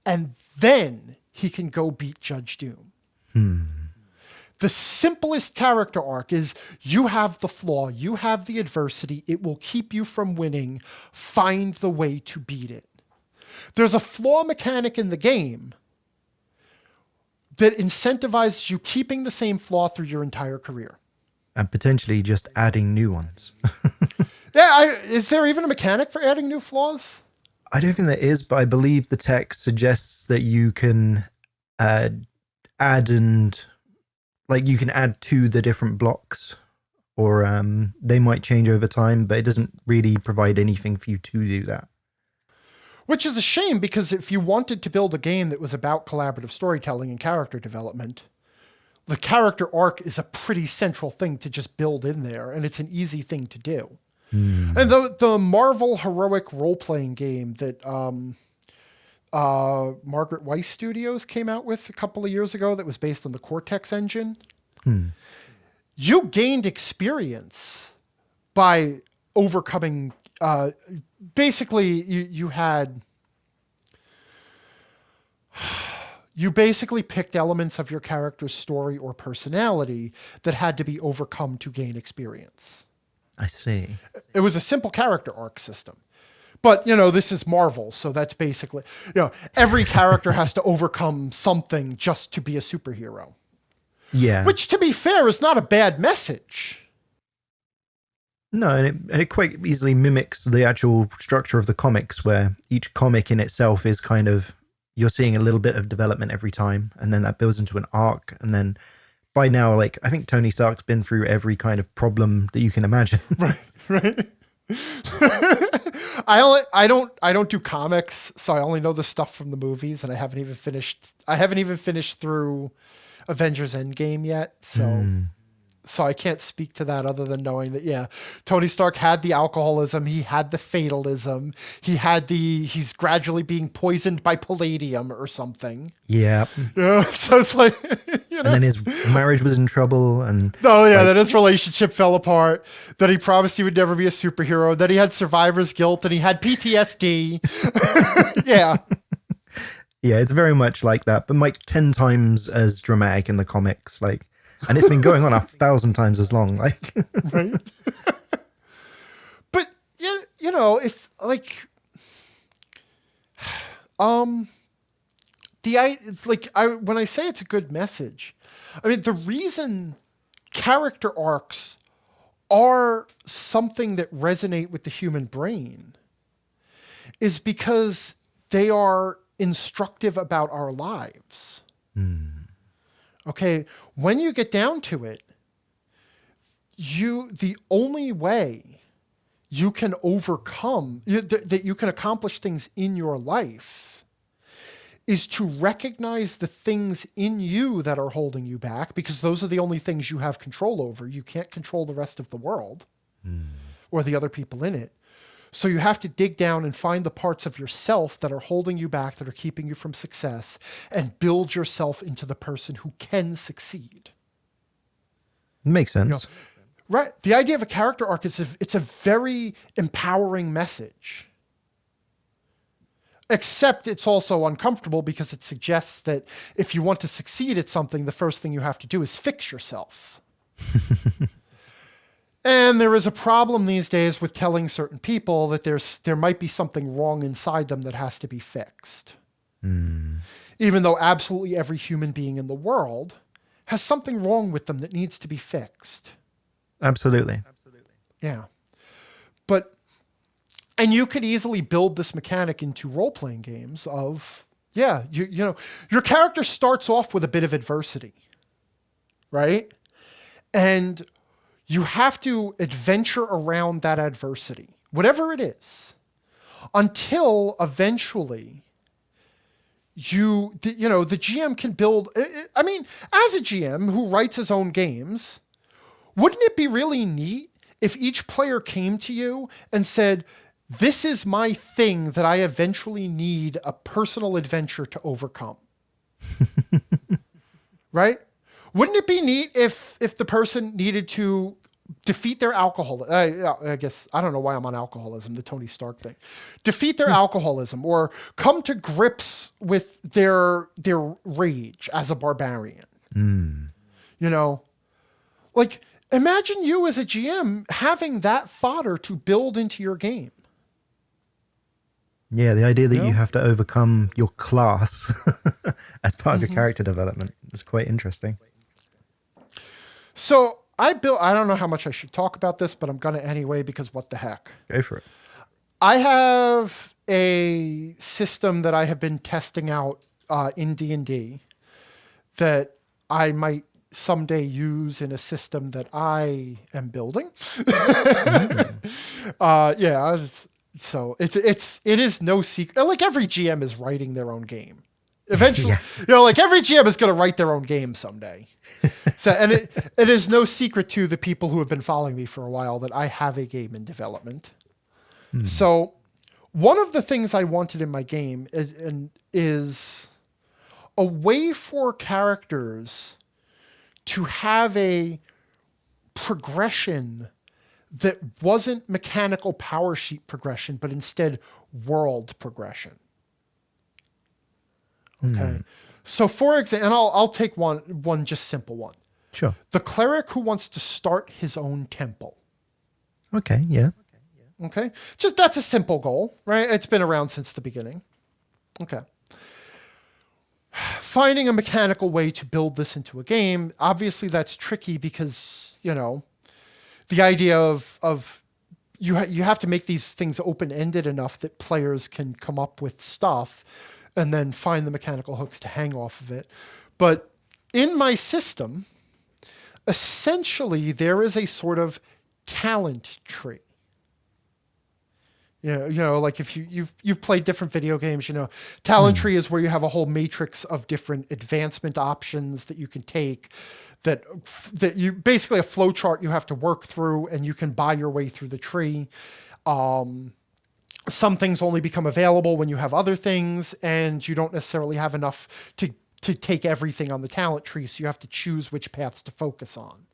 And then he can go beat Judge Doom. The simplest character arc is you have the flaw, you have the adversity, it will keep you from winning, find the way to beat it. There's a flaw mechanic in the game that incentivizes you keeping the same flaw through your entire career. And potentially just adding new ones. Is there even a mechanic for adding new flaws? I don't think there is, but I believe the text suggests that you can add you can add to the different blocks, or they might change over time, but it doesn't really provide anything for you to do that. Which is a shame, because if you wanted to build a game that was about collaborative storytelling and character development, the character arc is a pretty central thing to just build in there, and it's an easy thing to do. And the Marvel heroic role-playing game that Margaret Weiss Studios came out with a couple of years ago that was based on the Cortex engine, you gained experience by overcoming basically you basically picked elements of your character's story or personality that had to be overcome to gain experience. I see. It was a simple character arc system. But, this is Marvel, so that's basically, every character has to overcome something just to be a superhero. Yeah. Which, to be fair, is not a bad message. No, and it quite easily mimics the actual structure of the comics, where each comic in itself is kind of, you're seeing a little bit of development every time, and then that builds into an arc, and then by now, like, I think Tony Stark's been through every kind of problem that you can imagine. Right. I don't do comics, so I only know the stuff from the movies, and I haven't even finished through Avengers Endgame yet, so I can't speak to that other than knowing that, Tony Stark had the alcoholism, he had the fatalism, he's gradually being poisoned by palladium or something. Yeah. So it's like, And then his marriage was in trouble, and then his relationship fell apart, that he promised he would never be a superhero, that he had survivor's guilt, and he had PTSD. Yeah. Yeah, it's very much like that, but like 10 times as dramatic in the comics, like, and it's been going on 1,000 times as long, like. Right. But if like, when I say it's a good message, I mean, the reason character arcs are something that resonate with the human brain is because they are instructive about our lives. Okay, when you get down to it, the only way you can overcome, that you can accomplish things in your life is to recognize the things in you that are holding you back, because those are the only things you have control over. You can't control the rest of the world or the other people in it. So you have to dig down and find the parts of yourself that are holding you back, that are keeping you from success, and build yourself into the person who can succeed. Makes sense. Right. The idea of a character arc is it's a very empowering message. Except it's also uncomfortable because it suggests that if you want to succeed at something, the first thing you have to do is fix yourself. And there is a problem these days with telling certain people that there might be something wrong inside them that has to be fixed. Even though absolutely every human being in the world has something wrong with them that needs to be fixed. Absolutely. Yeah. And you could easily build this mechanic into role-playing games of, your character starts off with a bit of adversity, right? And you have to adventure around that adversity, whatever it is, until eventually the GM can build. I mean, as a GM who writes his own games, wouldn't it be really neat if each player came to you and said, this is my thing that I eventually need a personal adventure to overcome? Right? Wouldn't it be neat if the person needed to defeat their alcoholism? I guess, I don't know why I'm on alcoholism, the Tony Stark thing. Defeat their alcoholism, or come to grips with their rage as a barbarian. Like, imagine you as a GM having that fodder to build into your game. Yeah, the idea that you have to overcome your class as part of your character development is quite interesting. So I don't know how much I should talk about this, but I'm going to anyway, because what the heck. Go for it. I have a system that I have been testing out in D&D that I might someday use in a system that I am building. So it is no secret. Like, every GM is writing their own game. Eventually, like, every GM is going to write their own game someday. So, and it is no secret to the people who have been following me for a while that I have a game in development. So one of the things I wanted in my game is a way for characters to have a progression that wasn't mechanical power sheet progression, but instead world progression. Okay. So for example, and I'll take one just simple one. Sure. The cleric who wants to start his own temple. Okay, yeah. Okay. Just that's a simple goal, right? It's been around since the beginning. Okay. Finding a mechanical way to build this into a game, obviously that's tricky because, the idea of you have to make these things open-ended enough that players can come up with stuff and then find the mechanical hooks to hang off of it. But in my system, essentially there is a sort of talent tree. Like if you've played different video games, talent tree is where you have a whole matrix of different advancement options that you can take, that you basically a flow chart you have to work through, and you can buy your way through the tree. Some things only become available when you have other things, and you don't necessarily have enough to take everything on the talent tree, so you have to choose which paths to focus on.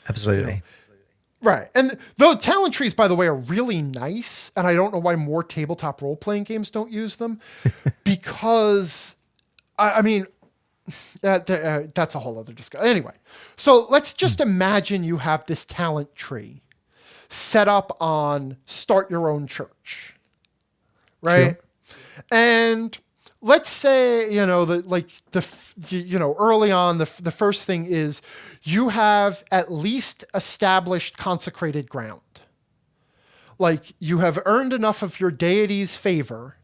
Absolutely. Right. And the talent trees, by the way, are really nice. And I don't know why more tabletop role-playing games don't use them. Because, that's a whole other discussion. Anyway, so let's just imagine you have this talent tree set up on Start Your Own Church. Right? Sure. And let's say, early on, the first thing is you have at least established consecrated ground. Like you have earned enough of your deity's favor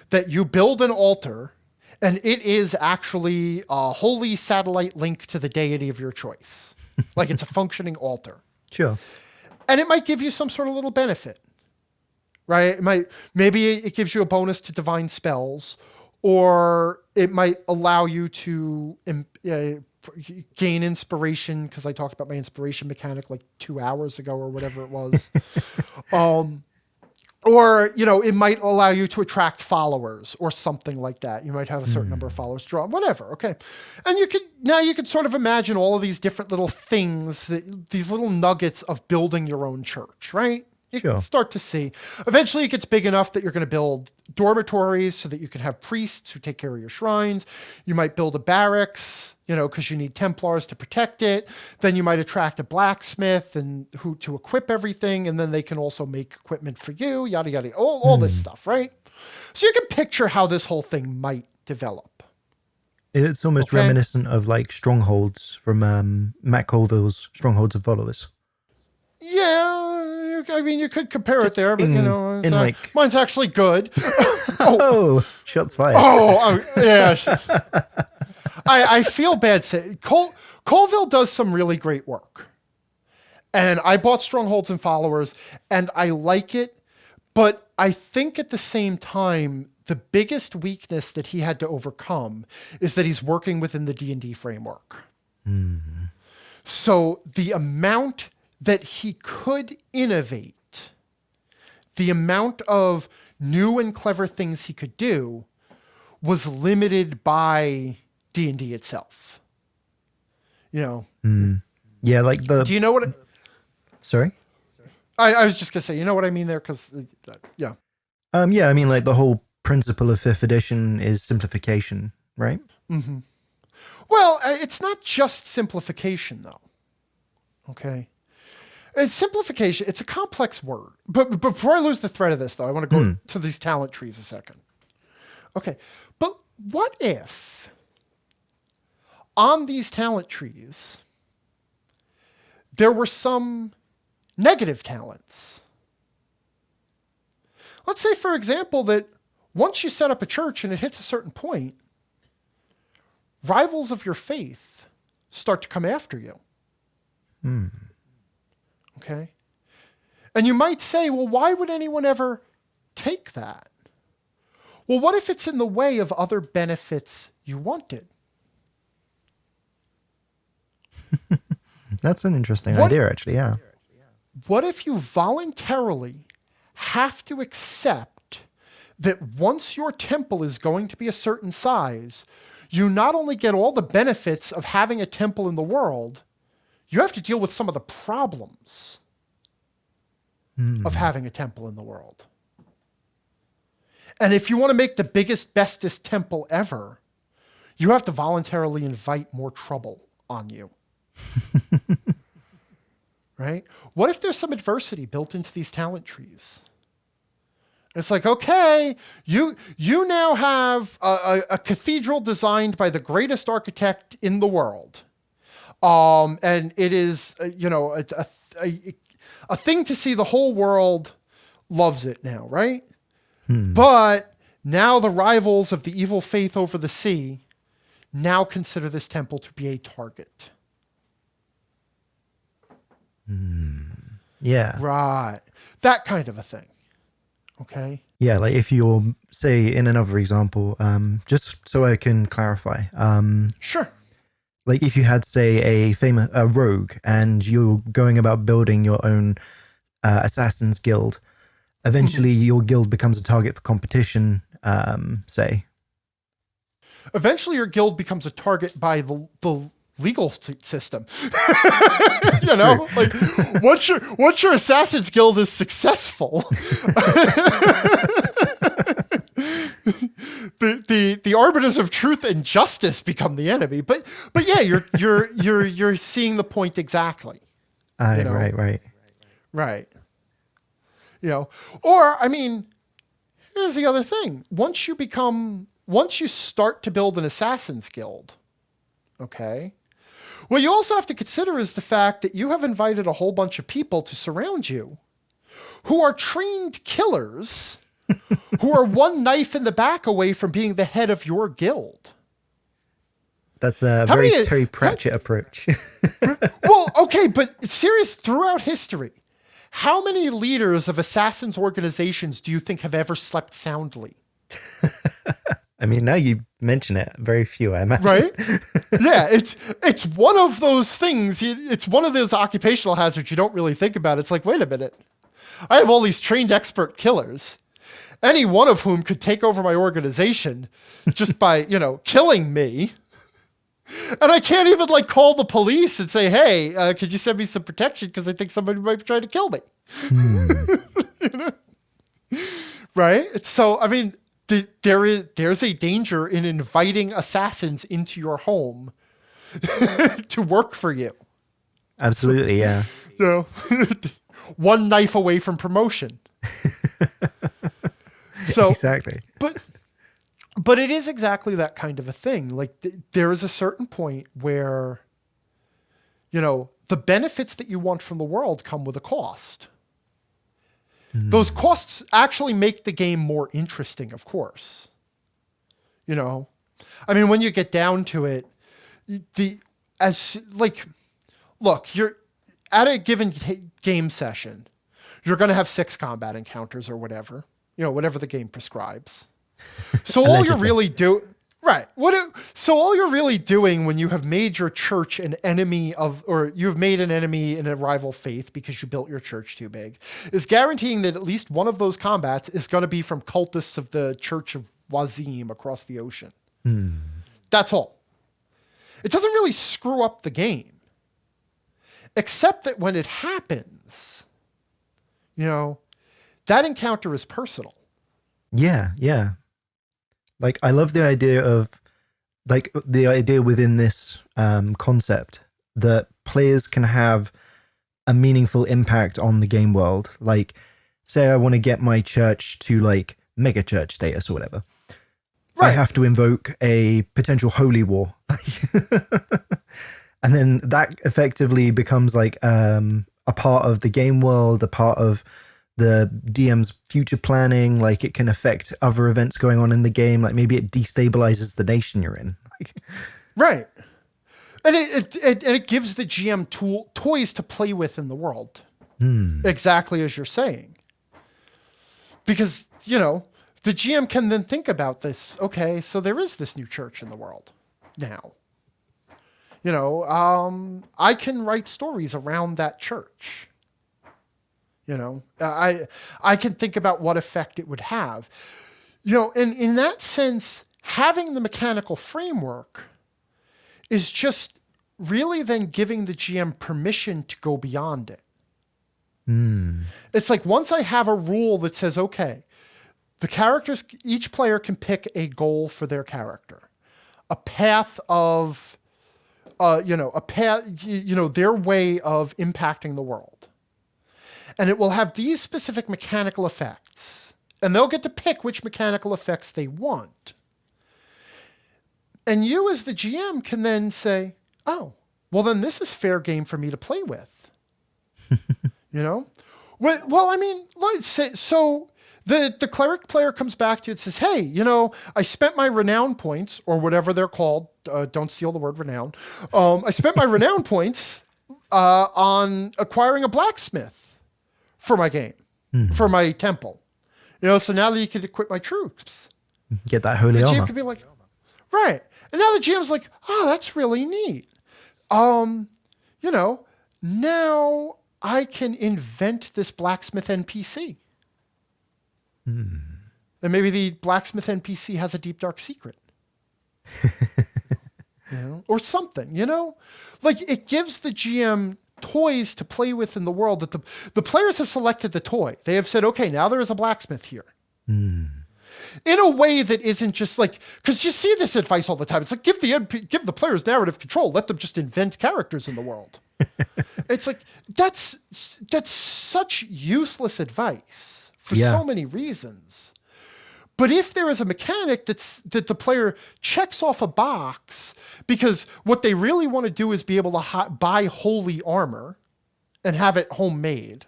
that you build an altar, and it is actually a holy satellite link to the deity of your choice. Like it's a functioning altar. Sure. And it might give you some sort of little benefit, right? Maybe it gives you a bonus to divine spells, or it might allow you to gain inspiration, because I talked about my inspiration mechanic like 2 hours ago or whatever it was. Or, it might allow you to attract followers or something like that. You might have a certain number of followers drawn, whatever. Okay. And you could sort of imagine all of these different little things, these little nuggets of building your own church, right? You can start to see. Eventually it gets big enough that you're going to build dormitories so that you can have priests who take care of your shrines. You might build a barracks, because you need Templars to protect it. Then you might attract a blacksmith to equip everything, and then they can also make equipment for you, yada, yada, all this stuff, right? So you can picture how this whole thing might develop. It's almost reminiscent of like Strongholds from Matt Colville's Strongholds and Followers. Yeah, you could compare it there, but mine's actually good. Shots fired. Yeah. I feel bad saying Colville does some really great work, and I bought Strongholds and Followers, and I like it, but I think at the same time the biggest weakness that he had to overcome is that he's working within the D&D framework. Mm-hmm. So the amount that he could innovate, the amount of new and clever things he could do was limited by D&D itself. Yeah, like do you know what... Sorry? I was just going to say, you know what I mean there? Because, yeah. Yeah, I mean, like the whole principle of 5th edition is simplification, right? Mm-hmm. Well, it's not just simplification, though. Okay? It's simplification. It's a complex word. But before I lose the thread of this, though, I want to go to these talent trees a second. Okay. But what if on these talent trees there were some negative talents? Let's say, for example, that once you set up a church and it hits a certain point, rivals of your faith start to come after you. Okay? And you might say, well, why would anyone ever take that? Well, what if it's in the way of other benefits you wanted? That's an interesting idea, actually, yeah. What if you voluntarily have to accept that once your temple is going to be a certain size, you not only get all the benefits of having a temple in the world, you have to deal with some of the problems. of having a temple in the world. And if you want to make the biggest, bestest temple ever, you have to voluntarily invite more trouble on you. Right? What if there's some adversity built into these talent trees? It's like, okay, you now have a cathedral designed by the greatest architect in the world. And it is, a thing to see. The whole world loves it now, right? But now the rivals of the evil faith over the sea now consider this temple to be a target. Yeah. Right. That kind of a thing. Okay. Yeah, like if you're, say, in another example, just so I can clarify. Sure. Like if you had, say, a rogue, and you're going about building your own assassin's guild, eventually your guild becomes a target for competition, say. Eventually your guild becomes a target by the legal system. Like once your assassin's guild is successful, the arbiters of truth and justice become the enemy. But yeah, you're seeing the point exactly. Right. Or I mean, here's the other thing. Once you start to build an assassin's guild, okay, what you also have to consider is the fact that you have invited a whole bunch of people to surround you who are trained killers who are one knife in the back away from being the head of your guild. That's a very Terry Pratchett approach. Well, okay, but serious, throughout history, how many leaders of assassins organizations do you think have ever slept soundly? I mean, now you mention it, very few, I imagine. Right? Yeah, it's one of those things. It's one of those occupational hazards you don't really think about. It's like, wait a minute. I have all these trained expert killers, any one of whom could take over my organization just by, killing me. And I can't even call the police and say, hey, could you send me some protection? Because I think somebody might be trying to kill me. Right? So, I mean, there's a danger in inviting assassins into your home to work for you. Absolutely, yeah. One knife away from promotion. So exactly. But it is exactly that kind of a thing. Like there is a certain point where, the benefits that you want from the world come with a cost. Those costs actually make the game more interesting, of course. I mean, when you get down to it, look, you're at a given game session, you're going to have 6 combat encounters or whatever, whatever the game prescribes. So all you're really doing, right? So all you're really doing when you have made your church an enemy or you've made an enemy in a rival faith because you built your church too big, is guaranteeing that at least one of those combats is going to be from cultists of the Church of Wazim across the ocean. That's all. It doesn't really screw up the game, except that when it happens, that encounter is personal. Yeah. Like, I love the idea of, the idea within this concept that players can have a meaningful impact on the game world. Like, say I want to get my church to, mega church status or whatever. Right. I have to invoke a potential holy war. And then that effectively becomes, a part of the game world, a part of the DM's future planning. It can affect other events going on in the game. Maybe it destabilizes the nation you're in. Right. And it gives the GM toys to play with in the world. Exactly as you're saying. Because, the GM can then think about this. Okay, so there is this new church in the world now. I can write stories around that church. I can think about what effect it would have. And in that sense, having the mechanical framework is just really then giving the GM permission to go beyond it. It's like once I have a rule that says, okay, each player can pick a goal for their character, a path of, their way of impacting the world. And it will have these specific mechanical effects. And they'll get to pick which mechanical effects they want. And you as the GM can then say, oh, well, then this is fair game for me to play with. Well, I mean, let's say, so the cleric player comes back to you and says, hey, I spent my renown points, or whatever they're called. Don't steal the word renown. I spent my renown points on acquiring a blacksmith for my game, for my temple. So now that you can equip my troops. Get that holy armor. The GM could be like, right. And now the GM's like, oh, that's really neat. Now I can invent this blacksmith NPC. And maybe the blacksmith NPC has a deep, dark secret. Or something, Like, it gives the GM toys to play with in the world that the players have selected the toy. They have said, okay, now there is a blacksmith here. In a way that isn't just like, because you see this advice all the time. It's like, give the players narrative control. Let them just invent characters in the world. It's like, that's such useless advice for so many reasons. But if there is a mechanic that the player checks off a box, because what they really want to do is be able to buy holy armor and have it homemade,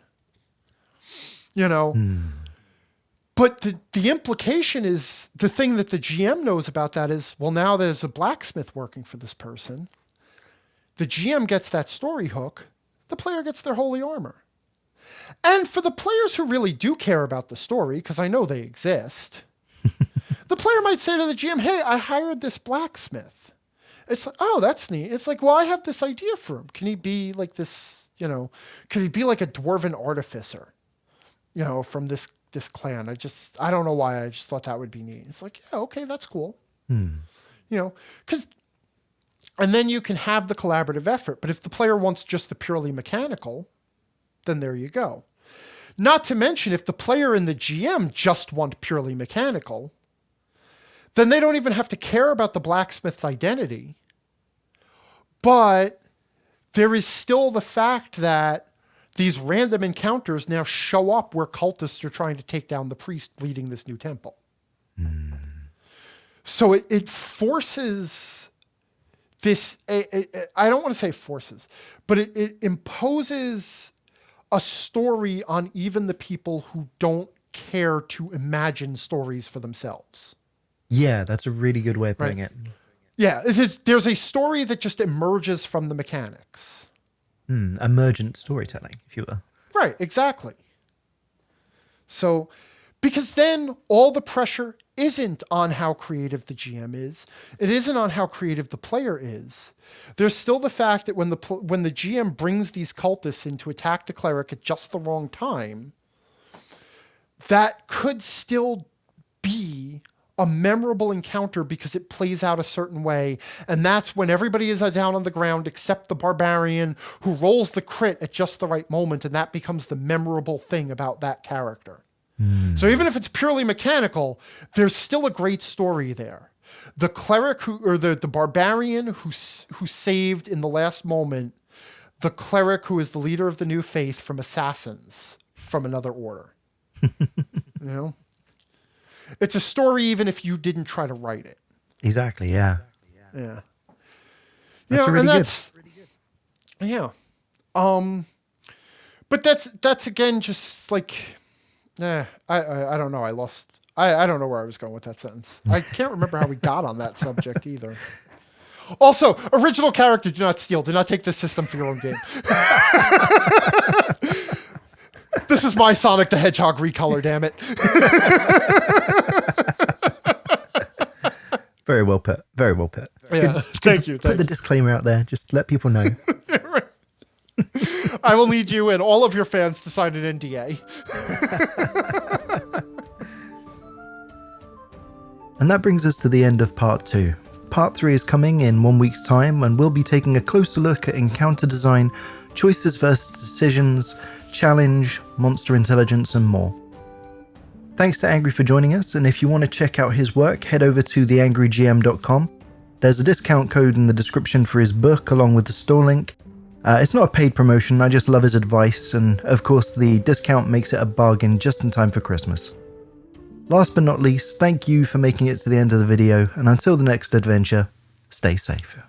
But the implication is, the thing that the GM knows about that is, well, now there's a blacksmith working for this person. The GM gets that story hook. The player gets their holy armor. And for the players who really do care about the story, because I know they exist, the player might say to the GM, hey, I hired this blacksmith. It's like, oh, that's neat. It's like, well, I have this idea for him. Can he be like this, could he be like a dwarven artificer, from this clan? I don't know why. I just thought that would be neat. It's like, yeah, okay, that's cool. Because, and then you can have the collaborative effort. But if the player wants just the purely mechanical, then there you go. Not to mention, if the player and the GM just want purely mechanical, then they don't even have to care about the blacksmith's identity. But there is still the fact that these random encounters now show up where cultists are trying to take down the priest leading this new temple. So it forces this, I don't want to say forces, but it imposes a story on even the people who don't care to imagine stories for themselves. Yeah, that's a really good way of putting it. Yeah, there's a story that just emerges from the mechanics. Emergent storytelling, if you will. Right, exactly. So, because then all the pressure isn't on how creative the GM is. It isn't on how creative the player is. There's still the fact that when the GM brings these cultists in to attack the cleric at just the wrong time, that could still be a memorable encounter because it plays out a certain way. And that's when everybody is down on the ground except the barbarian who rolls the crit at just the right moment. And that becomes the memorable thing about that character. So even if it's purely mechanical, there's still a great story there. The cleric the barbarian who saved in the last moment, the cleric who is the leader of the new faith from assassins from another order. It's a story even if you didn't try to write it. Exactly, yeah. Yeah. That's really good. Yeah. But that's again just like, I don't know. I don't know where I was going with that sentence. I can't remember how we got on that subject either. Also, original character, do not steal. Do not take this system for your own game. This is my Sonic the Hedgehog recolor, damn it. Very well put. Very well put. Yeah, thank you. Put the disclaimer out there. Just let people know. I will need you and all of your fans to sign an NDA. And that brings us to the end of part 2. Part 3 is coming in 1 week's time, and we'll be taking a closer look at encounter design, choices versus decisions, challenge, monster intelligence, and more. Thanks to Angry for joining us, and if you want to check out his work, head over to theangrygm.com. There's a discount code in the description for his book along with the store link. It's not a paid promotion, I just love his advice, and of course the discount makes it a bargain just in time for Christmas. Last but not least, thank you for making it to the end of the video, and until the next adventure, stay safe.